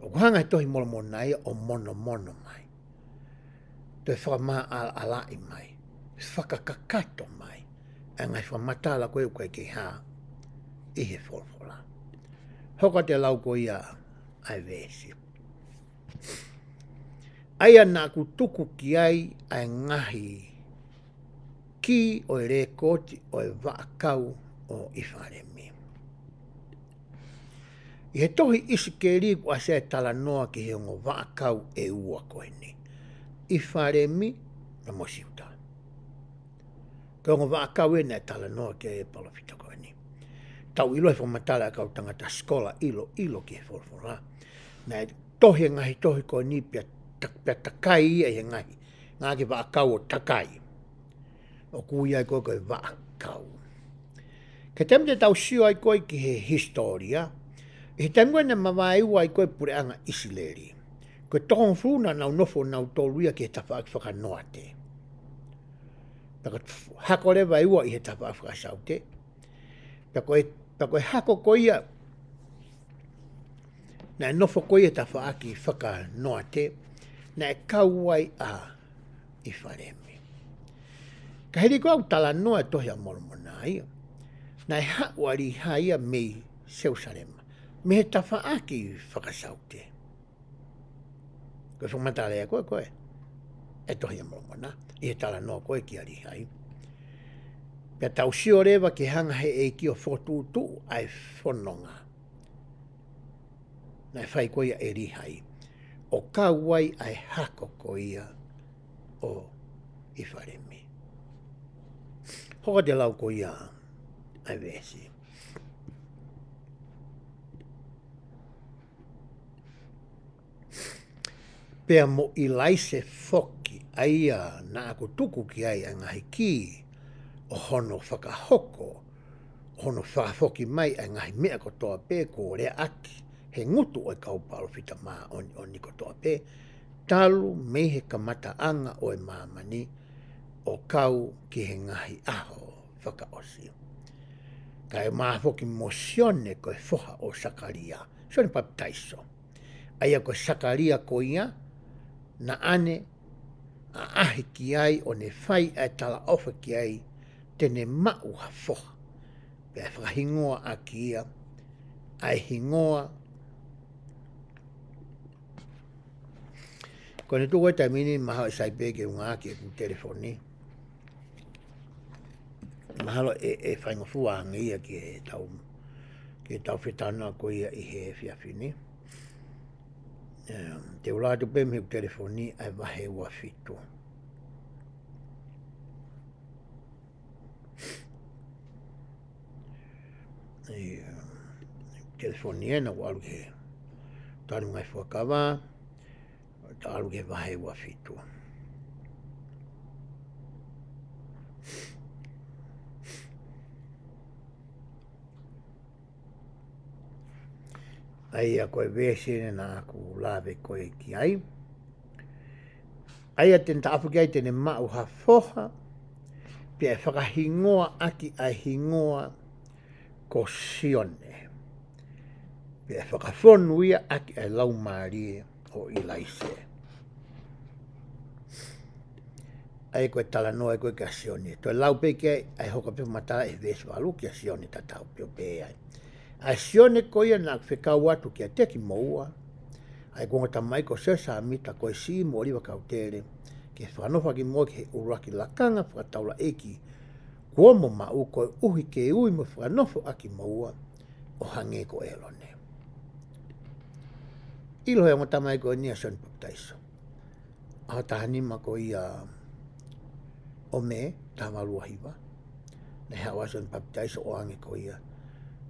O kuhanga he tohi molomona ia o mono mai. Toi whakamaa alai mai. Whakakakato mai. A ngai whamatala koe koe ke ha i he whorofora. Hoka te lau ko ia ai vesi. Aia nā ku tuku ki ai ai ngahi ki o e rekoti o e waakau o Iwharemi. I he tohi isi ke riku a se tala noa ki he ongo waakau e ua koe ni. Iwharemi na mosiuta. Ka ongo waakau e na tala noa ki e palofita koe ni. Tau ilo e whamatala kau tangata skola ilo ki he whorofora. Na tohi ngahi tohi koe ni pia takai ia he ngahi. Ngā ki waakau o takai. O kui ai koe koe waakau. Ke temu te tau sio ai koe ki he historia. He temu koe na mawai ua ai koe pure anga isileri. Koe tohon funa nau nofo nau toluia ki he tapaaki whakanoa te. Hako lewa ua i he tapaaki whakasau te. Koe hako koe ia. Na nofo koe he tapaaki whakanoa te. Na e kauai a Iwharemi. Ka heri ko au tala noa tohi a molomona ia. Na e hauari haia mei Seusarema. Me he tawhaaki whakasau te. Koe whamatala ea koe. E tohi a molomona. I he tala noa koe ki ari hai. Pea tau sio rewa ki hanga he e ki o whotutu ai whanonga. Na e whai koe e rihai. O kauai ai hako koia o Iwharemi. Hoka te lau koia ai vesi. Pea mo i laise foki aia na ako tuku ki ai a ngahi ki o hono whakahoko, hono whakafoki mai a ngahi mea ko toa pē ko rea aki. He ngutu o e kaupalo fita maa o niko toa pē. Talu mei he kamata anga o e mamani o kau ki he ngahi aho whakaosi. Ka e maa foki mosione koe foha o Sakaria. Sione baptaiso. Aia koe Sakaria ko ia na ane a ahi ki ai o ne whai ai tala ofa ki ai tene mau ha foha. Pea whakahingoa a ki ia ai hingoa Ko ne tu weta mini maha sai peke unga ki ku telefoni. Mahalo e whainga fuanga ia ki tau whetana ko ia I he whiawhini. Te ula tu pēmhi ku telefoni ai wahe ua whitu. Telefoni e na walu ke tanu ngai whakawa, talu ke wahe ua whitu. Ai a koe wēsene na aku lawe koe ki ai. Ai a ten taapu ki ai tene mau ha foha, pia e whakahingoa aki ai hingoa ko sione. Pia e whakawhonu ia aki ai lau maari o ilaise. Ai koe tala noa e koe ka sione. Toi lau peke ai hoka pe matala e vesu alu ki a sione tatau pio pe ai. Ai sione koia na whekau atu ki a teki moua. Ai konga tamai ko sesa mita koe si mo riwa kautere. Ke whanofa ki mo ke uraki lakanga whakataula eki. Kua mo mau koe uhi ke ui mo whanofo aki moua o hange ko elone. Ilo hea mo tamai koe nia son putaiso. Aho tahanima ko ia o me tamalua hiwa. Na hea wason putaiso o hange ko ia.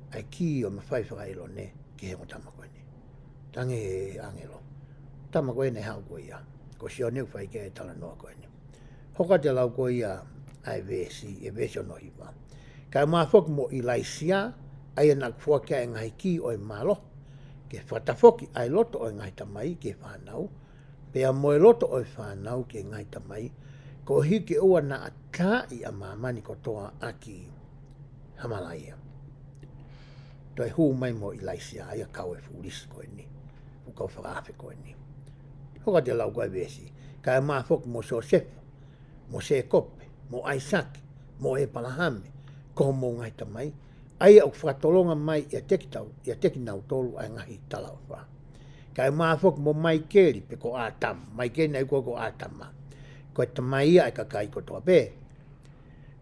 Ai ki o me whai whakailo ne ki he mo tamakoe ni. Tange he angelo. Tamakoe ne hao koe ia. Ko si o neu whai ke e tala noa koe ni. Hoka te lau koe ia ai vesi, e vesi o no hiwa. Kai maa whoki mo I laisia, ai anak whuakia e ngai ki o e malo. Ke whatafoki ai loto o e ngai tamai ke whanau. Pea moe loto o e whanau ke ngai tamai. Ko hiki ua na atai a mamani ko toa aki Hamalaya. Toi hu mai mo I laisia ai a kau e fuurisi koe ni. Ukau whakaafe koe ni. Hoka te lau koe vesi. Kai maa whoki mo Sosefa, mo Sekope, mo Aisaki, mo e Palahame, ko mo ngai tamai. Ai au whakatolonga mai ia teki nau tolu ai ngahi talau wha. Kai maa whoki mo mai keri pe ko ātama. Mai keri nei ko ātama. Koe tamai ia ai kakai ko toa pe.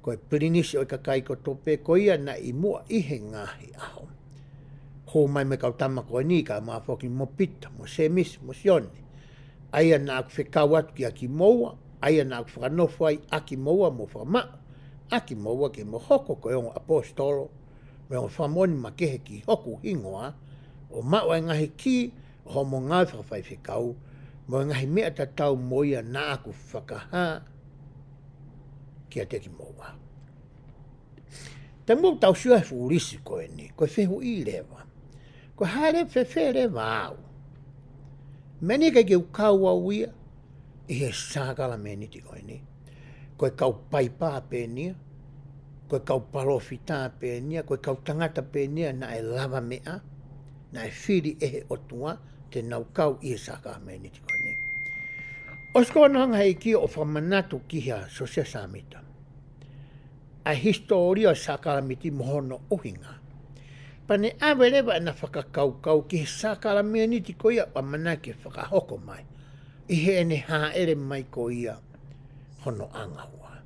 Koe pirinisi o kakai ko toa pe. Ko ia na I mua ihe ngahi aho. Ho mai me kau tama koe ni kai maa whoki mo pita, mo semisi, mo sione. Ai na aku whekau atu ki aki moua. Ai na aku whakanofu ai aki moua mo whakamau. Aki moua ke mo hoko ko ongo apostolo. Me o whamoni ma kehe ki hoku hingoa. O mau ai ngahi ki ho mo ngai whakawhai whekau. Mo ngahi mea tatau moia na aku whakaha ki a teki moua. Te mou tau sua fuurisi koe ni. Koe whehu I lewa. Koe haere whewhe lewa au. Meni kai ke ukau au ia. I he sākala meniti koe ni. Koe kau paipa pēnia. Koe kau palofita pēnia. Koe kau tangata pēnia na e lava mea. Na e whiri ehe otua. Te nau kau I he sākala meniti koe ni. Osko nanga hei kia o whamanatu ki hea so se samita. A historia sākala miti mohono uhinga. Pane awe lewa na whakakau ki he sākala meniti koe ia pamanake whakahoko mai. I he ene haere mai ko ia hono angaua.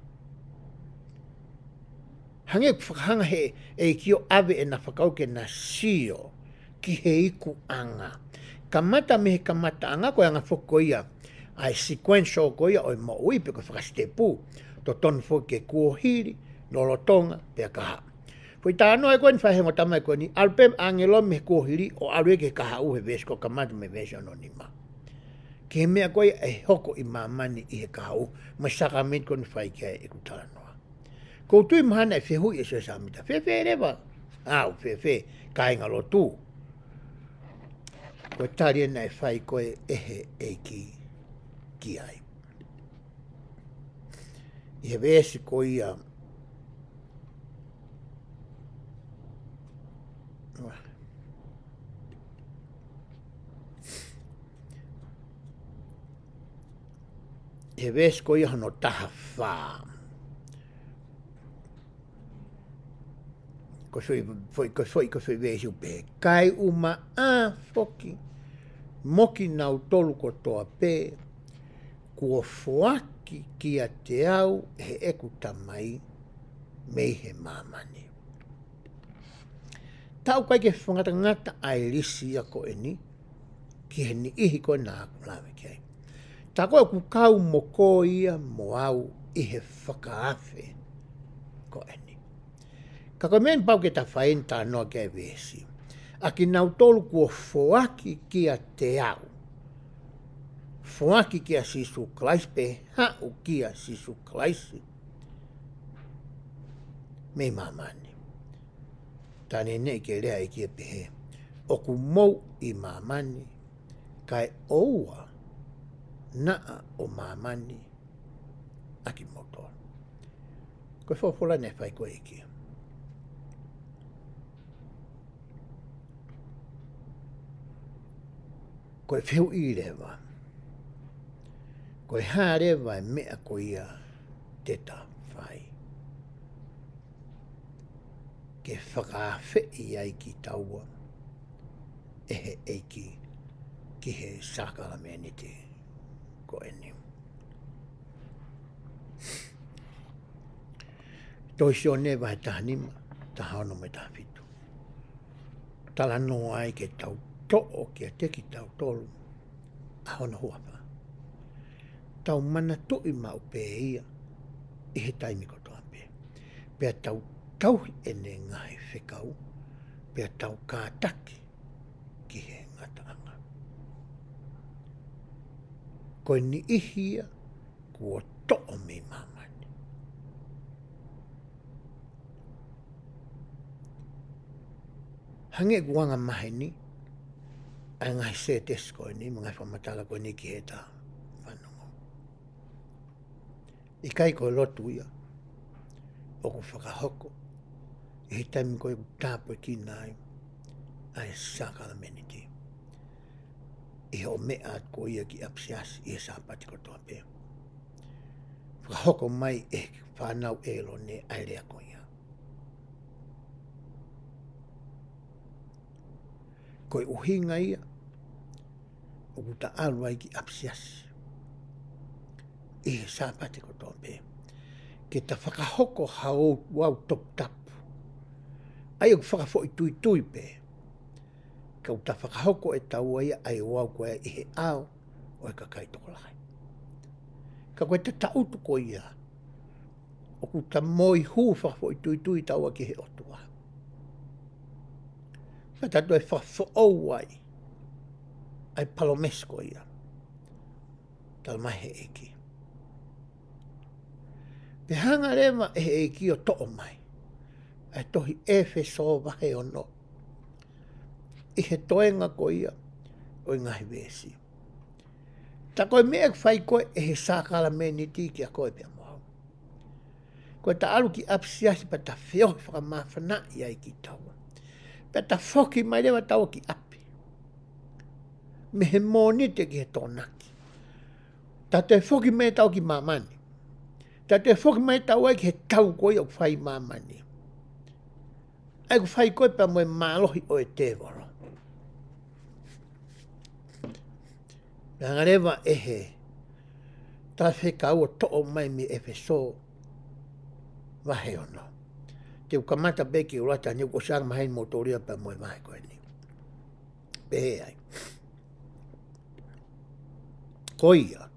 Hange whakahanga he e kio awe e na whakauke na sio ki he iku anga. Kamata me he kamata anga koe anga whoko ia ai sequential ko ia o mo uipe ko whakastepu to ton fo ke kuohiri nolotonga pe kaha. Foi ta no e koe ni whahe mo tamai koe ni alpem angelo me kuohiri o alwe ke kaha uhe vesko kamata me vesi anonima. Ke mea koe e hoko I mamani I he kahau, ma sakamit ko ni whai kia e kutala noa. Ko tui mahana e whehui e se samita, whewhe rewa, au whewhe, kainga lo tu. Ko tari na e whai koe ehe e ki ai. I he vesi ko ia, he vesi ko ia no taha whā. Ko foi vesi upe. Kai uma a foki. Moki nau tolu ko toa pe. kua foaki kia te au he eku tamai mei he mamani. Tau kai ke whangata ngata ai risi a ko eni, ki he ni ihi koe nā kulawe kei. Tā koe ku kau mo ko ia mo au i he whakaafe ko eni. Ka koe men pau ke ta whaenta noa kei vesi. A ki nau tolu kua foaki kia te au. Foaki kia sisu klaisi pe hau kia sisu klaisi. Mei mamani. Tane ne ke rea i kia pehe. Oku mou i mamani. Kai oua naa o mamani aki motor. Koe whawhola ne whai koe i kia. Koe whiu i rewa. Koe hā rewa e mea ko ia te tā whai. Ke whakawhi i ai ki taua. Ehe eiki ki he sakala meniti ko eni. Toi sio ne vai tahanima, tahaono me tahawitu. Tala no ai ke tau to'o kia teki tau tolu. Ahona huapa. Tau mana tui mau pe ia. I he taimi kotoa pe. Pea tau tauhi ene ngahi whekau. Pea tau kātaki ki he ngataanga. Koe ni ihia kua to'o me mamani. Hange kuanga maheni. Ai ngahi se tesko ni, mga whamatala koe ni ki he tā whanongo. I kai koe lotu ia. Oku whakahoko. I he taimi koe ku tāpoi ki nai. Ai sakala meniti. I ho mea at ko ia ki apsiasi i he sāpati kotoa pe. Whakahoko mai e whanau elo ne ai rea ko ia. Koe uhinga ia. Oku ta alwai ki apsiasi. I he sāpati kotoa pe. Ke ta whakahoko hao wau top tapu. Ai o whakafo i tui tui pe. Ka uta whakahoko e taua ia ai wau koe i he ao o e kakai toko lai. Ka koe te tautu ko ia. O ku ta moi hu whakafo i tui tui taua ki he otua. Ka tatu e whakafo au ai. Ai palomesko ia. Talmahe eki. Pe hanga rewa e eki o to'o mai. Ai tohi efe so wahe o no. I he toenga ko ia o i ngahi wesi. Ta koe mea whai koe e he sākala meniti ki a koe pia moau. Koe ta alu ki apsiasi pa ta whiohi whakamawhana i ai ki taua. Pa ta whoki mai rewa taua ki api. Me he mōnite ki he tōnaki. Ta te whoki mai tau ki mamani. Ta te whoki mai tau ai ki he tau koe o whai mamani. Ai ku whai koe pa moe mālohi o e te waro. Nga rewa ehe, ta whekau o to'o mai mi efe so wahe ono. Te ukamata beki urata ni ukosanga mahai motoria pa moe wahe koe ni. Pehe ai. Koia,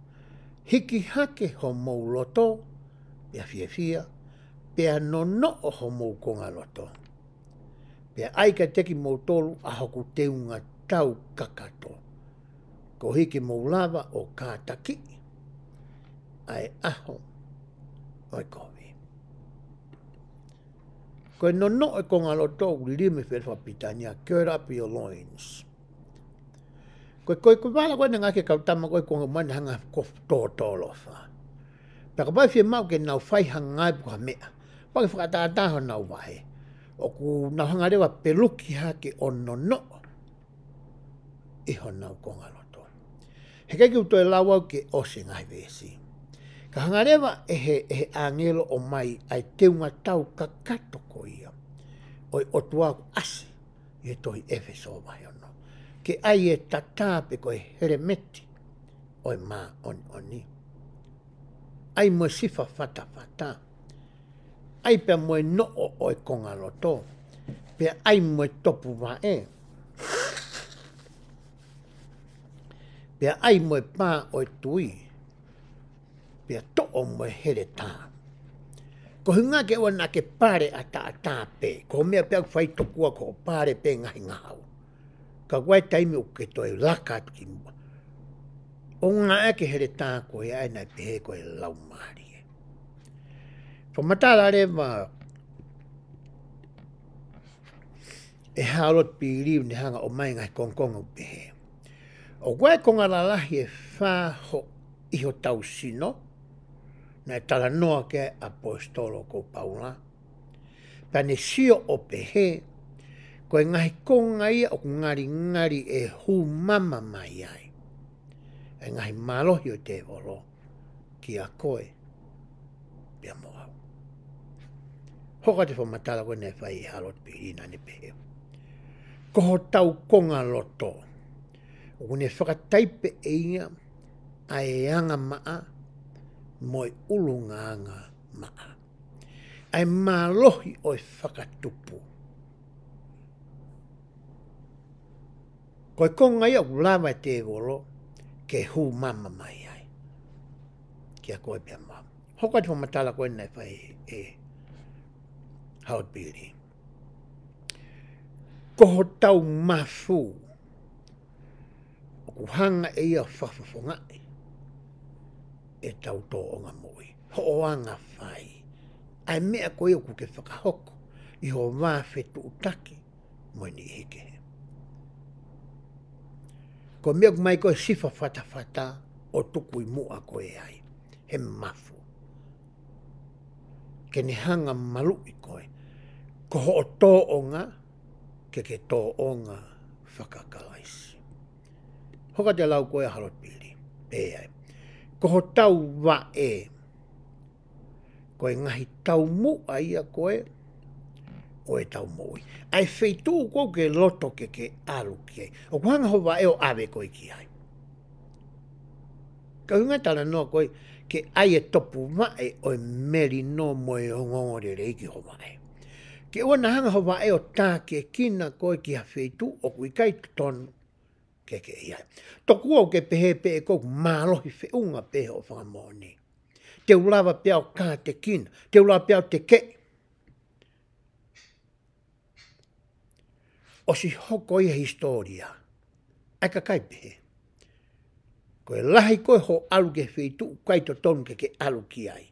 hiki hake ho mou loto, pia fia, pia nono o ho mou konga loto. Pia aika teki mou tolu a hoku teunga tau kakato. Ko hiki mou lava o kātaki, ai aho oi kovi. Koe nono e konga loto lime whelwa pitania, gird up your loins. Koe wala koe nga ke kautama koe konga mani hanga kof tōtolofa. Paka pai fie mau ke nau whai hangai puka mea, pake whakataataho nau wahe. O ku nau hanga rewa peluki hake o nono, iho nau konga loto. He kei uto e lawau ke ose ngai vesi. Ka hangarewa e he angelo o mai ai teunga tau kakato ko ia. Oi otua ku asi i he tohi efe so mai ono. Ke ai e tatāpe ko e heremeti oi mā oni. ai mo sifa fata fata. Ai pe mo no o e konga loto. Pe ai mo topu va e. Pe ai mo pa o tui. Pe to o mo here tā. Ko hunga ke wana ke pare ata pe. Ko mea pe fai tokua ko pare pe ngahi ngahau. Ka wai taimi o ke toi laka ki mua. O ngā ake here tā ko e aina pe he ko e lau maari e. Whamatala re ma e haolot pi riu ni hanga o mai ngai kongkonga pe he. O wai konga la lahi e wha ho iho tau sino. Na tala noa ke apostolo ko paula. Pane sio o pehe, ko e ngahi konga ia o ngari e hu mama mai ai. E ngahi malohi o te olo ki a koe pia moa. Hoka te whamatala koe nei whai halot pirina ne pehe. Koho tau konga loto. O kune whakataipe e ia a e anga maa moi ulunganga maa. Ai malohi o e whakatupu. Koe konga ia ulama te golo ke hu mama mai ai. Kia koe pia mama. Hoka te whamatala koe nei whai e haut piri. Koho tau mafu. O kuhanga e ia whafafongai. E tau tō o ngā moi. Hoanga whai. Ai mea koe o kuke whakahoko. I ho wāwhetu utaki. Moi ni heke he. Ko mea mai koe sifa whata o tuku i mua koe ai. He mafu. Ke ni hanga malu i koe. Ko ho o tō o ngā. Ke tō o ngā whakakalaisi. Hoka te lau koe halot pili. E ai. Ko ho tau wa e. Koe ngahi tau mu aia koe. O e tau moi. Ai wheitu koe ke loto ke alu ki ai. O kuhanga ho wa e o awe koe ki ai. Ka hunga tala noa koe ke ai e topu wa e o e meri no moe o ngongore reiki ho wa e. Ke ua na hanga ho wa e o tā ke kina koe ki ha wheitu o kui kai tonu ke iai. Toku au ke pehe pe e koku mālohi whiunga pehe o whangamoni. Te ulawa pia o kā te kina. Te ulawa pia o te ke. O si hoko ia historia. Aika kai pehe. Koe lahi koe ho alu ke whitu kai to tonu ke alu ki ai.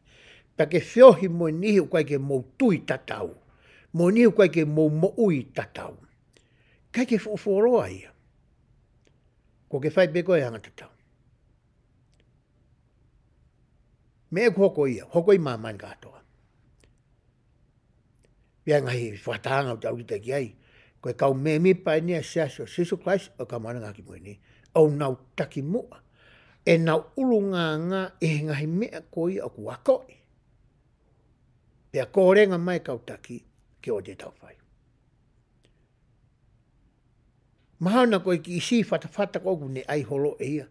Pa ke whiohi mo nihi kai ke mou tui tatau. Mo nihi kai ke mou ui tatau. Kai ke whoforoa ia. Ko ke whai pe koe hanga tatau. Me e hoko ia. Hoko i māmani katoa. Pia ngahi whatanga o tau ki te ki ai. Koe kau me mi pa nia siasio sisu Christ o ka mana ngaki mo ni. Au nau taki mua. E nau ulunga ngā e ngahi mea koi o ku akoi. Pea kōrenga mai kau taki ke o te tau whai. Mahana koe ki isi whatawhata koku ne ai holo e ia.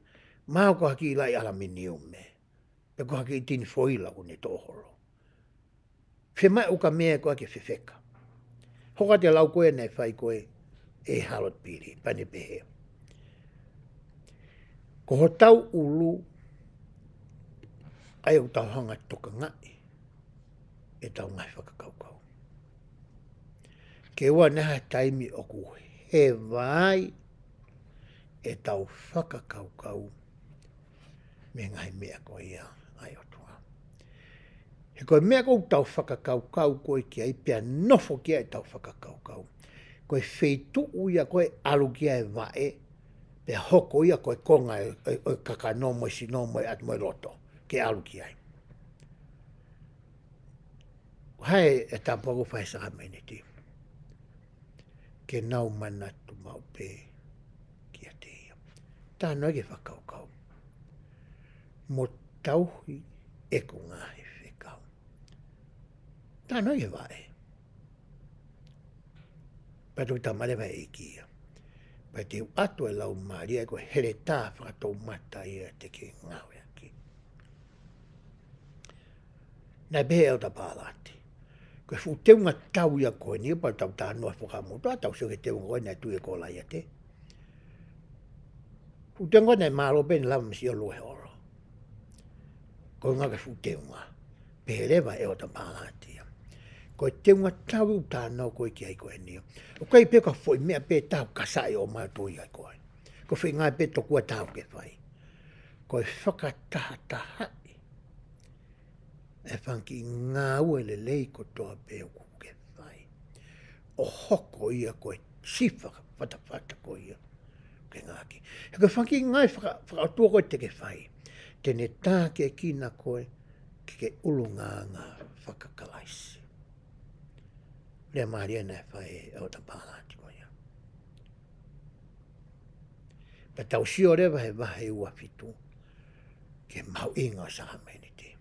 Maha ko haki lai alamini o me. Pe ko haki i tini foila ku ne tō holo. Whe mai uka mea koe ke whewheka. Hoka te lau koe nei whai koe e halot piri, pane pehe. Ko ho tau ulu, ai au tau hanga toka ngai, e tau ngai whakakaukau. Ke ua neha taimi o ku he vai, e tau whakakaukau, me ngai mea koe ia ai o tua. He koe mea kou tau whakakaukau koe ki ai, pia nofo kia e tau whakakaukau. Koe wheitu uia koe alu kia e vae, pia hoko ia koe konga e kaka no moi si no moi at moi loto, ke alu kia ai. Hai e tampago whai sa ameniti. Ke nau manatu mau pe kia te ia. Tā noi ke whakaukau. Mo tauhi e ko ngahi whekau. Tā noi e vae. Pato ta malewa e kia. Pa te atu e lau maria ko here tā whakatou mata ia te ke ngau aki. Nai behe o ta pālati. Koe fu teunga tau ia koe ni, pa tau tā noa whakamutua, tau sio ke teunga koe nai tui e ko lai te. Fu teunga nai mālo bene lama misi o loe oro. Koe ngaka fu teunga. Behe lewa e o ta pālati. Koe teunga tau tā nau koe ki ai koe ni. O kai peka foi mea pe tau kasai o mai tui ai koe. Ko whi ngai pe tokua tau ke whai. Koe whakataha taha. E whanki ngā ue le lei ko toa pe o kuke whai. O hoko ia koe sifa whatawhata ko ia. Ke ngāki. E koe whanki ngai whakatua koe te ke whai. Tene tā ke kina koe ke ulu ngā whakakalaisi. Lea maria nei whai o ta pālati ko ia. Pa tau sio rewa he wahe ua fitu. Ke mau inga sa hameni te.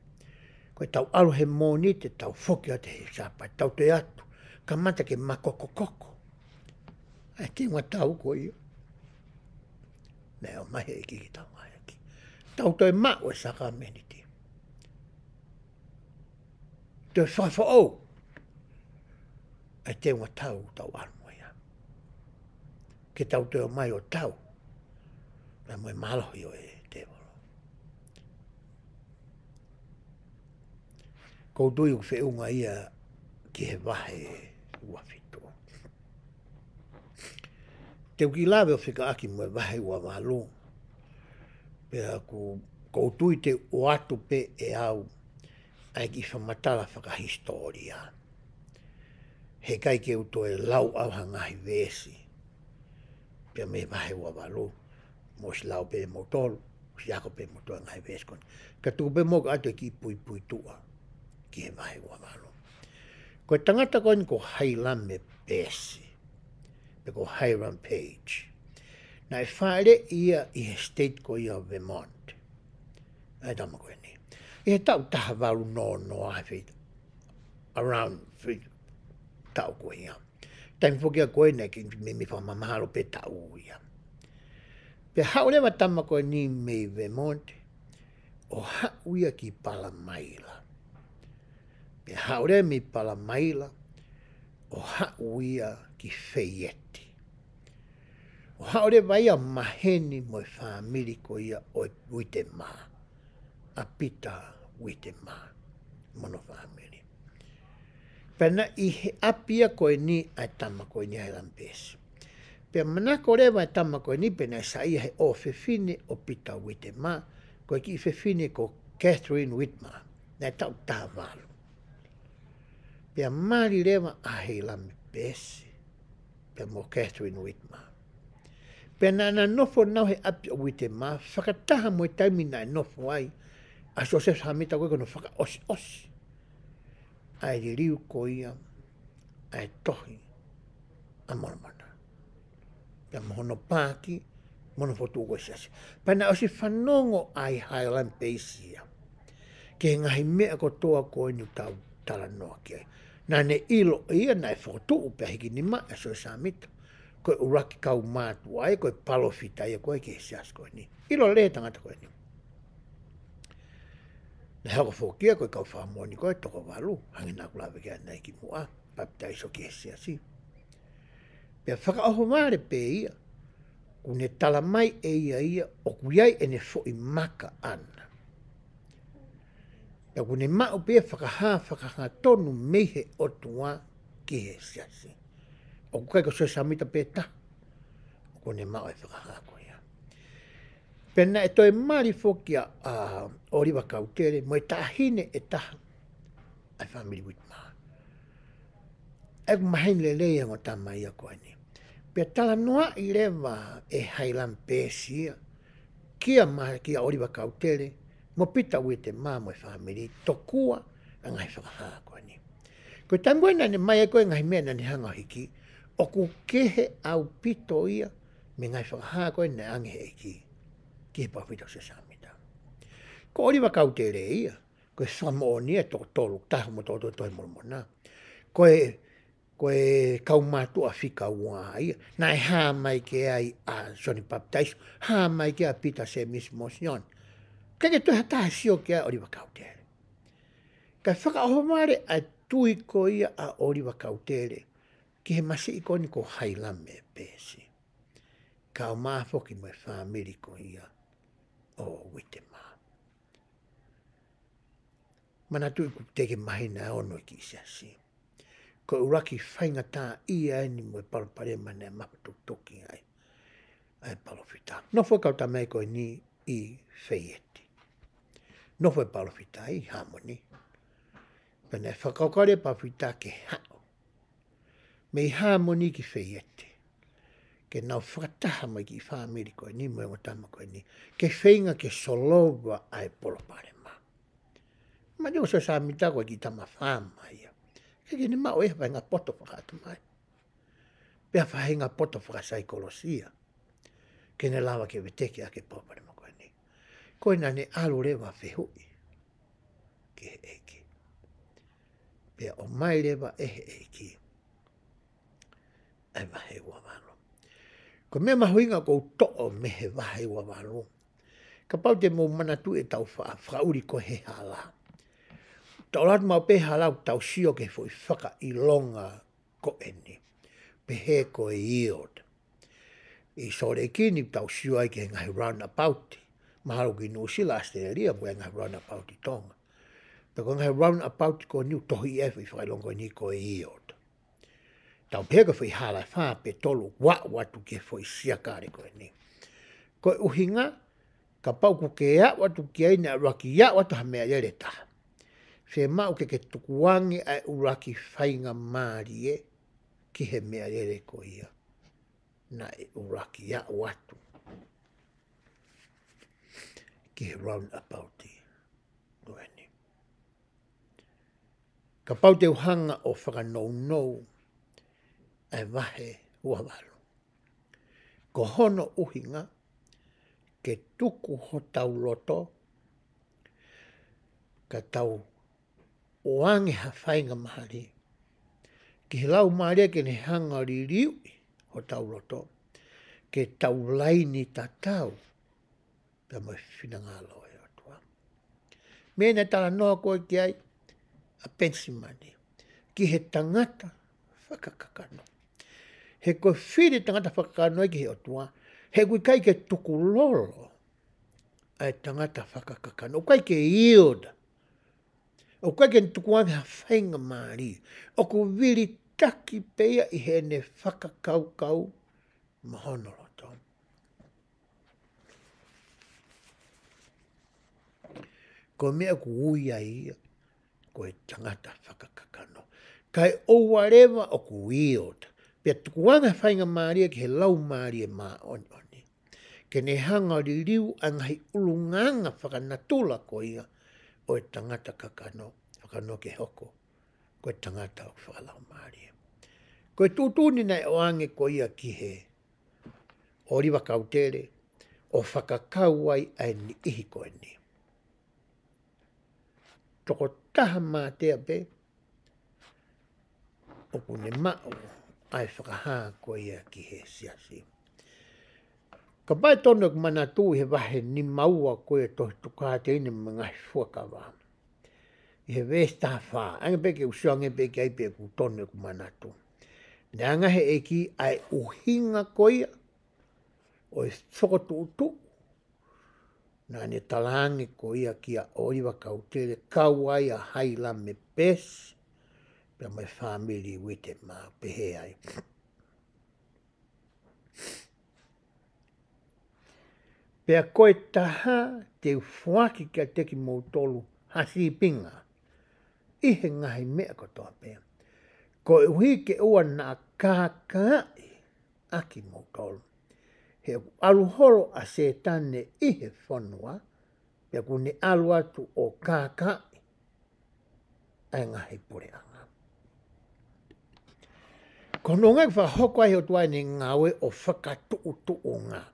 Koe tau alo he mōni te tau whoki a te he sāpai, tau te atu, ka mata ke makokokoko. Ai te ngā tau ko ia. Nei o mahe e ki tau mai aki. Tau toi mau e saka meni te. Te whawha au. Ai te ngā tau tau anu ia. Ke tau toi o mai o tau. Mai moe malahi o e te wala. Kou tui u whiunga ia ki he wahe ua fitu. Te uki lawe o whika aki moe wahe ua walo. Pea kou tui te o atu pe e au ai ki whamatala whakahistoria. He kai ke uto e lau au hangahi vesi. Pea me wahe ua walo. Mo si lau pe mo tolu. Si ako pe mo toa ngai vesi koni. Ka tuku pe mo ka atu e ki pui tua. Ki he wahe ua walo. Ko tangata koe ni ko Highland me Besi. Me ko Highland Page. Na e whaere ia i he state ko ia Vermont. Ai tama koe ni. I he tau taha walu no ahi around tau koe ia. Taimi whokia koe nei ki me whamamaharo pe tau ia. Pe haurewa tama koe ni me Vermont. O hau ia ki Palamaila. Pe haure mi Palamaila o hau ia ki Fayette. O haure vai a maheni mo e whamiri ko ia o Witema. A pita Witema. Mono whamiri. Pena i he apia koe ni ai tama koe ni Highland Besi. Pea manako rewa ai tama koe ni pena sa ia he o Fefine o pita Witema. Koe ki Fefine ko Catherine Whitmer. Nei tau taha walu. Pea mari rewa a Highland Besi. Pea mo Catherine Whitmer. Pea nana nofo nau he api o Witema. Whakataha mo e taimi nai nofo ai. A Joseph Hamita koe kono whaka osi. Ai li riu ko ia. Ai tohi. A monomana. Pea mohono pāki. Mono fotu koe sasi. Pea na osi whanongo ai Highland Besi ia. Ke ngahi mea ko toa koe ni tau tala noa ki ai. Nā ne ilo ia nai whakotuu pia hiki ni maa so samita. Koe uraki kau mātu ai, koe palofita ia koe ki sias koe ni. Ilo le tangata koe ni. Na hako whokia koe kau whamoni koe toko walu. Hangi nā kulawe kia nei ki mua. Papita iso ki siasi. Pia whakaoho mare pe ia. Kune tala mai e ia o kuiai ene fo i maka ana. Ia kune mau pia whakaha tonu mehe o tua ki he siasi. O kukai ko soe samita pe ta. O kune mau e whakaha ko ia. Pena e toi mari whokia o riwa kautere, mo e tahine e taha. Ai family with ma. E kumahin le leia ngo tama ia koe ni. Pea tala noa i rewa e Highland Besi ia. Kia maha kia o riwa kautere. Mo pita ue te mā mo e whamiri, tokua a ngai whakahaa koe ni. Koe taimua nane mai e koe ngai mea nane hanga hiki, o ku kehe au pito ia, me ngai whakahaa koe ne ange he ki. Ki he pawhito se samita. Ko oriwa kautere ia, koe whamooni e toko tolu, taha mo toko toi moromona. Koe kau mātua whika ua ia, nai haa mai ke ai a Johnny Baptiste, haa mai ke a Peter Semis Mosion. Kake toi hataha sio kia oriwa kautere. Kai whakaoho mare a tui ko ia a oriwa kautere. Ki he masi i koni ko hailame pēsi. Ka o maa foki mai whamiri ko ia o wite maa. Mana tui ku teke mahina ono ki isia si. Ko uraki whainga tā ia eni mo palpare mana mapatu toki ai. Ai palofita. No fo kauta mai ko ni i whaieti. No fo palofita i harmony. Pene whakaukare palofita ke hao. Me harmony ki whaieti. Ke nau whakataha mai ki whamiri ko ni mo ngatama ko ni. Ke whainga ke solova ai palopare ma. Ma ni o sa samita ko ki tama whama ia. Ke ni mao e whainga poto whakata mai. Pea whainga poto whakasaikolosia. Ke ne lawa ke weteke a ke palopare ma ko ni. Ko ina ne alu rewa whihui. Ke eki. Pea o mai rewa eki. Ai wahe ua wano. Ko mea mahuinga ko to'o mehe wahe ua wano. Ka pau te mo manatu e tau whauri ko he hala. Tau latu mau pe hala tau sio ke fo i whaka i longa ko eni. Pehe ko e iod. I sore kini tau sio ai ke ngai roundabout. Mahalo ki Nusila Australia mo e ngai roundabout i tonga. Pero ngai roundabout ko niu tohi e i whailongo ni ko e iod. Tau pega foi hala fa pe tolu watu ke foi siakare ko ni. Ko uhinga ka pau ku ke ya watu ke ina raki ya watu hamea yereta. Se mau ke tukuangi ai uraki fainga marie ki he mea yere ko ia. Na uraki ya watu. Ki he round about i. Noeni. Ka pau te uhanga o whakanou ai wahe ua walo. Ko hono uhinga ke tuku ho tau loto ka tau oange ha whainga mahari. Ki he lau maria ke ne hanga ririu ho tau loto ke tau laini ta tau pia mai whinanga loe atua. Mena tala noa koe ki ai a pensimani. Ki he tangata whakakakano. He koe whiri tangata whakakano ki he otua. He koe kai ke tuku lolo ai tangata whakakakano. O kai ke ioda. O kai ke tukuangi ha whainga maari. O ko viri taki peia i he ne whakakaukau mahonoloto. Ko mea ku uia ia koe tangata whakakakano. Kai owarewa o ku ioda. Pea tukuanga whainga maari ki he lau maari e maa oni. Ke ne hanga ririu angahi ulunganga whakanatula ko ia o e tangata kakano, whakano ke hoko, ko e tangata o whakalau maari. Ko e tūtūni nei o ange ko ia ki he oriwa kautere o whakakau ai ai ni ihi ko e ni. Toko taha mātea pe, o kune mao ai whakahaa ko ia ki he siasi. Ka pai tono ku mana tū he wahe ni maua ko e tohi tukate ine mga fuakawa. I he vesta wha, anga peke usuange peke ai pe ku tono ku mana tū. Ne anga he eki ai uhinga ko ia o e whakotu utu. Nā ne talangi ko ia ki a oriwa kautere kau ai a haila me pes. Pea mai family wite mā pehe ai. Pea koe taha te ufuaki kia teki mou tolu hasi pinga. Ihe ngahi mea kotoa pea. Koe uhi ke ua nā kākai aki mou tolu. He aluhoro a setane ihe whanua. Pea kune alu atu o kākai. Ai ngahi pure anga. Kono ngai whahoko ai o tuai ni ngawe o whakatu o ngā.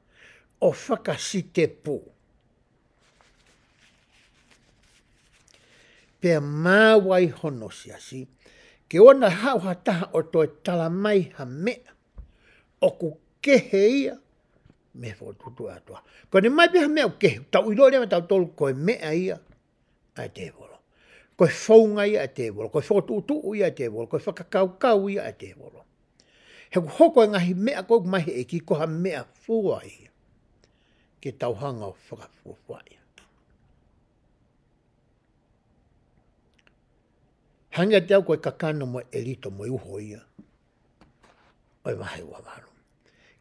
O whakasite pū. Pea māwai hono siasi, ke ona hau hataha o toi tala mai ha mea, o ku kehe ia, me whotutu atua. Ko ne mai peha mea o kehe, tau iro rea tau tolu koe mea ia, ai te volo. koe whaunga ia e te wolo, koe whotuutu ia e te wolo, koe whakakaukau ia e te wolo. He hoko e ngahi mea koe mahi e ki koha mea fua ia, ke tauhanga o whakafua ia. Hangia te au koe kakana mo e lito mo uho ia, oi wahe wawaro.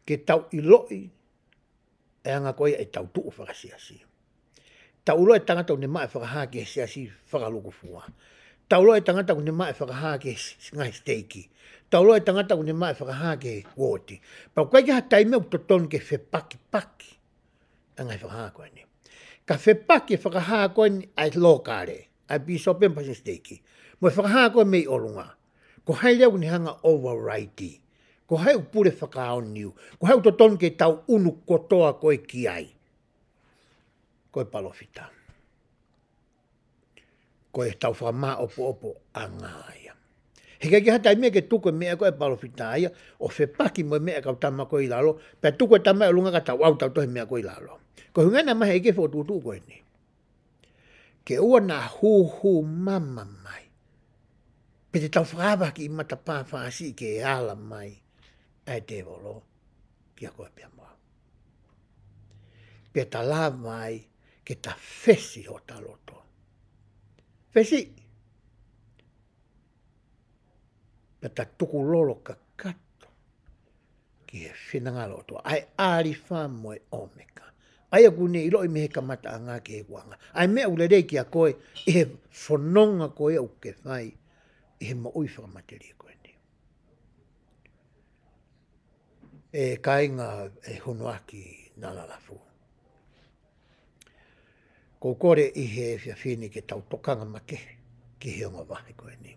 Ke tau iloi, e anga koe e tau tuu whakasiasi. Tau ulo e tangata une mai whakaha ke siasi whakaluku fua. Tau ulo e tangata une mai whakaha ke ngai steiki. Tau ulo e tangata une mai whakaha ke woti. Pau kai ha taime u toton ke whepaki paki. Angai whakaha koe ni. Ka whepaki whakaha koe ni ai lokare. Ai bisope mpasi steiki. Mo whakaha koe mei olunga. Ko hai leo ni hanga override. Ko hai upure whakao niu. Ko hai u toton ke tau unu kotoa koe ki ai. Koe palofita. Koe tau whama opo a ngāia. Heka ki hata mea ke tuko mea koe palofita aia, o whepaki mo mea kau tama koe i lalo, pia tuko tama e lunga ka tau au tau tohe mea koe i lalo. Ko hungana mahe eke whotutu koe ni. Ke ua na hu mama mai. Pe te tau whakaba ki imata pāwhaasi ke e ala mai, ai te volo, kia koe pia moa. Pe ta la mai, ke ta fesi o ta loto. Fesi. Pe ta tuku lolo ka kato. Ki e whinanga loto. Ai ari whamoe omeka. Ai aku ne ilo i mehe kamata a ngā ke e wanga. Ai mea ulerei ki a koe, i he whanonga koe au ke whai, i he maui whakamateri koe ni. E kainga e honoaki nalalafu. Ko kore i he whiawhini ke tau tokanga make ki he onga wahe koe ni.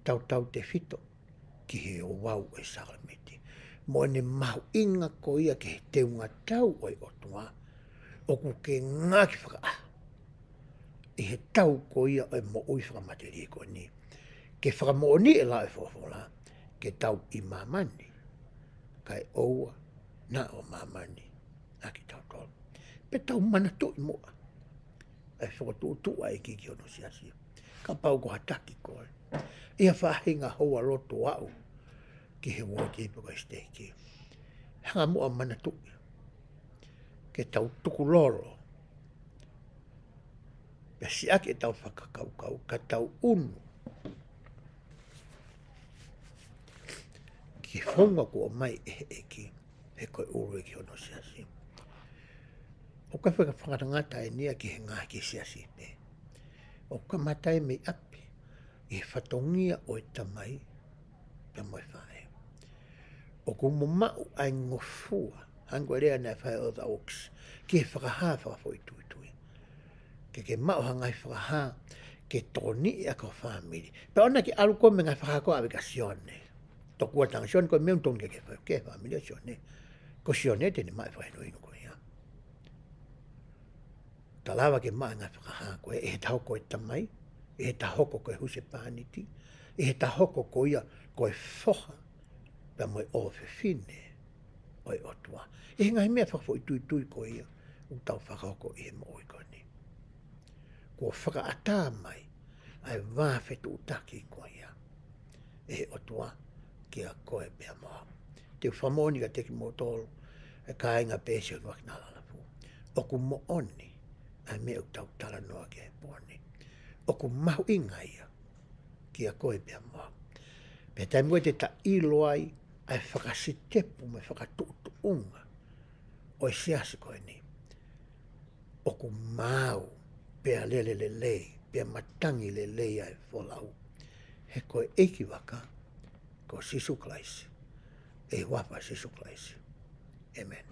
Tau te whito ki he o wau e saramiti. Mo ne mahu inga ko ia ke he teunga tau oi otua. O ku ke ngaki whaka i he tau ko ia oi mo ui whakamateri koe ni. Ke whakamooni e lai whawhola ke tau i mamani. Kai oua na o mamani. Aki tau tolu. Pe tau mana tu i mua. E whakatutua e ki ono siasi. Ka pau ko hataki koe. Ia whahinga hoa loto au ki he wōkipa koe steiki. Hanga mua mana tui. Ke tau tuku lolo. Pe si ake tau whakakaukau ka tau unu. Ki honga ko mai e ki. He koe uru e ki ono siasi. O ka whakatangata e nia ki he ngā ki siasi pe. O ka matai me api, i he whatongia o e tamai, pia moe whae. O ku mo mau ai ngofua, hango rea nei whae o the oaks, ki he whakaha whakafoi tui tui. Ke mau hangai whakaha, ke toni e ako whamiri. Pia ona ki alu koe me ngai whakaha koe awika sione. Tokua tanga sione koe meun tonga ke whamiri a sione. Ko sione tene mai whae no inu koe. Talawa ke maa ngā whakaha koe, e he tahoko e tamai, e he tahoko koe huse pāniti, e he tahoko ko ia koe whoha, pia moe o whiwhine, oi otua. E he ngai mea whakafo i tui ko ia, u tau whakahoko i he mooi koe ni. Ko whakaata mai, ai wāwhetu utaki ko ia, e he otua ki a koe pia moa. Te whamoni ka teki mo tolu, e kāinga pēsio nuak nalalafu. Oku mo oni, ai mea tau tala noa ke he pōni. O ku mahu inga ia, ki a koe pia moa. Pea tai mua te ta iloai, ai whakasitepu me whakatuutu unga, o i siasi koe ni. O ku mau, pea lelelele, pea matangi lelei ai wholau. He koe eiki waka, ko sisu klaisi, e wapa sisu klaisi. Amen.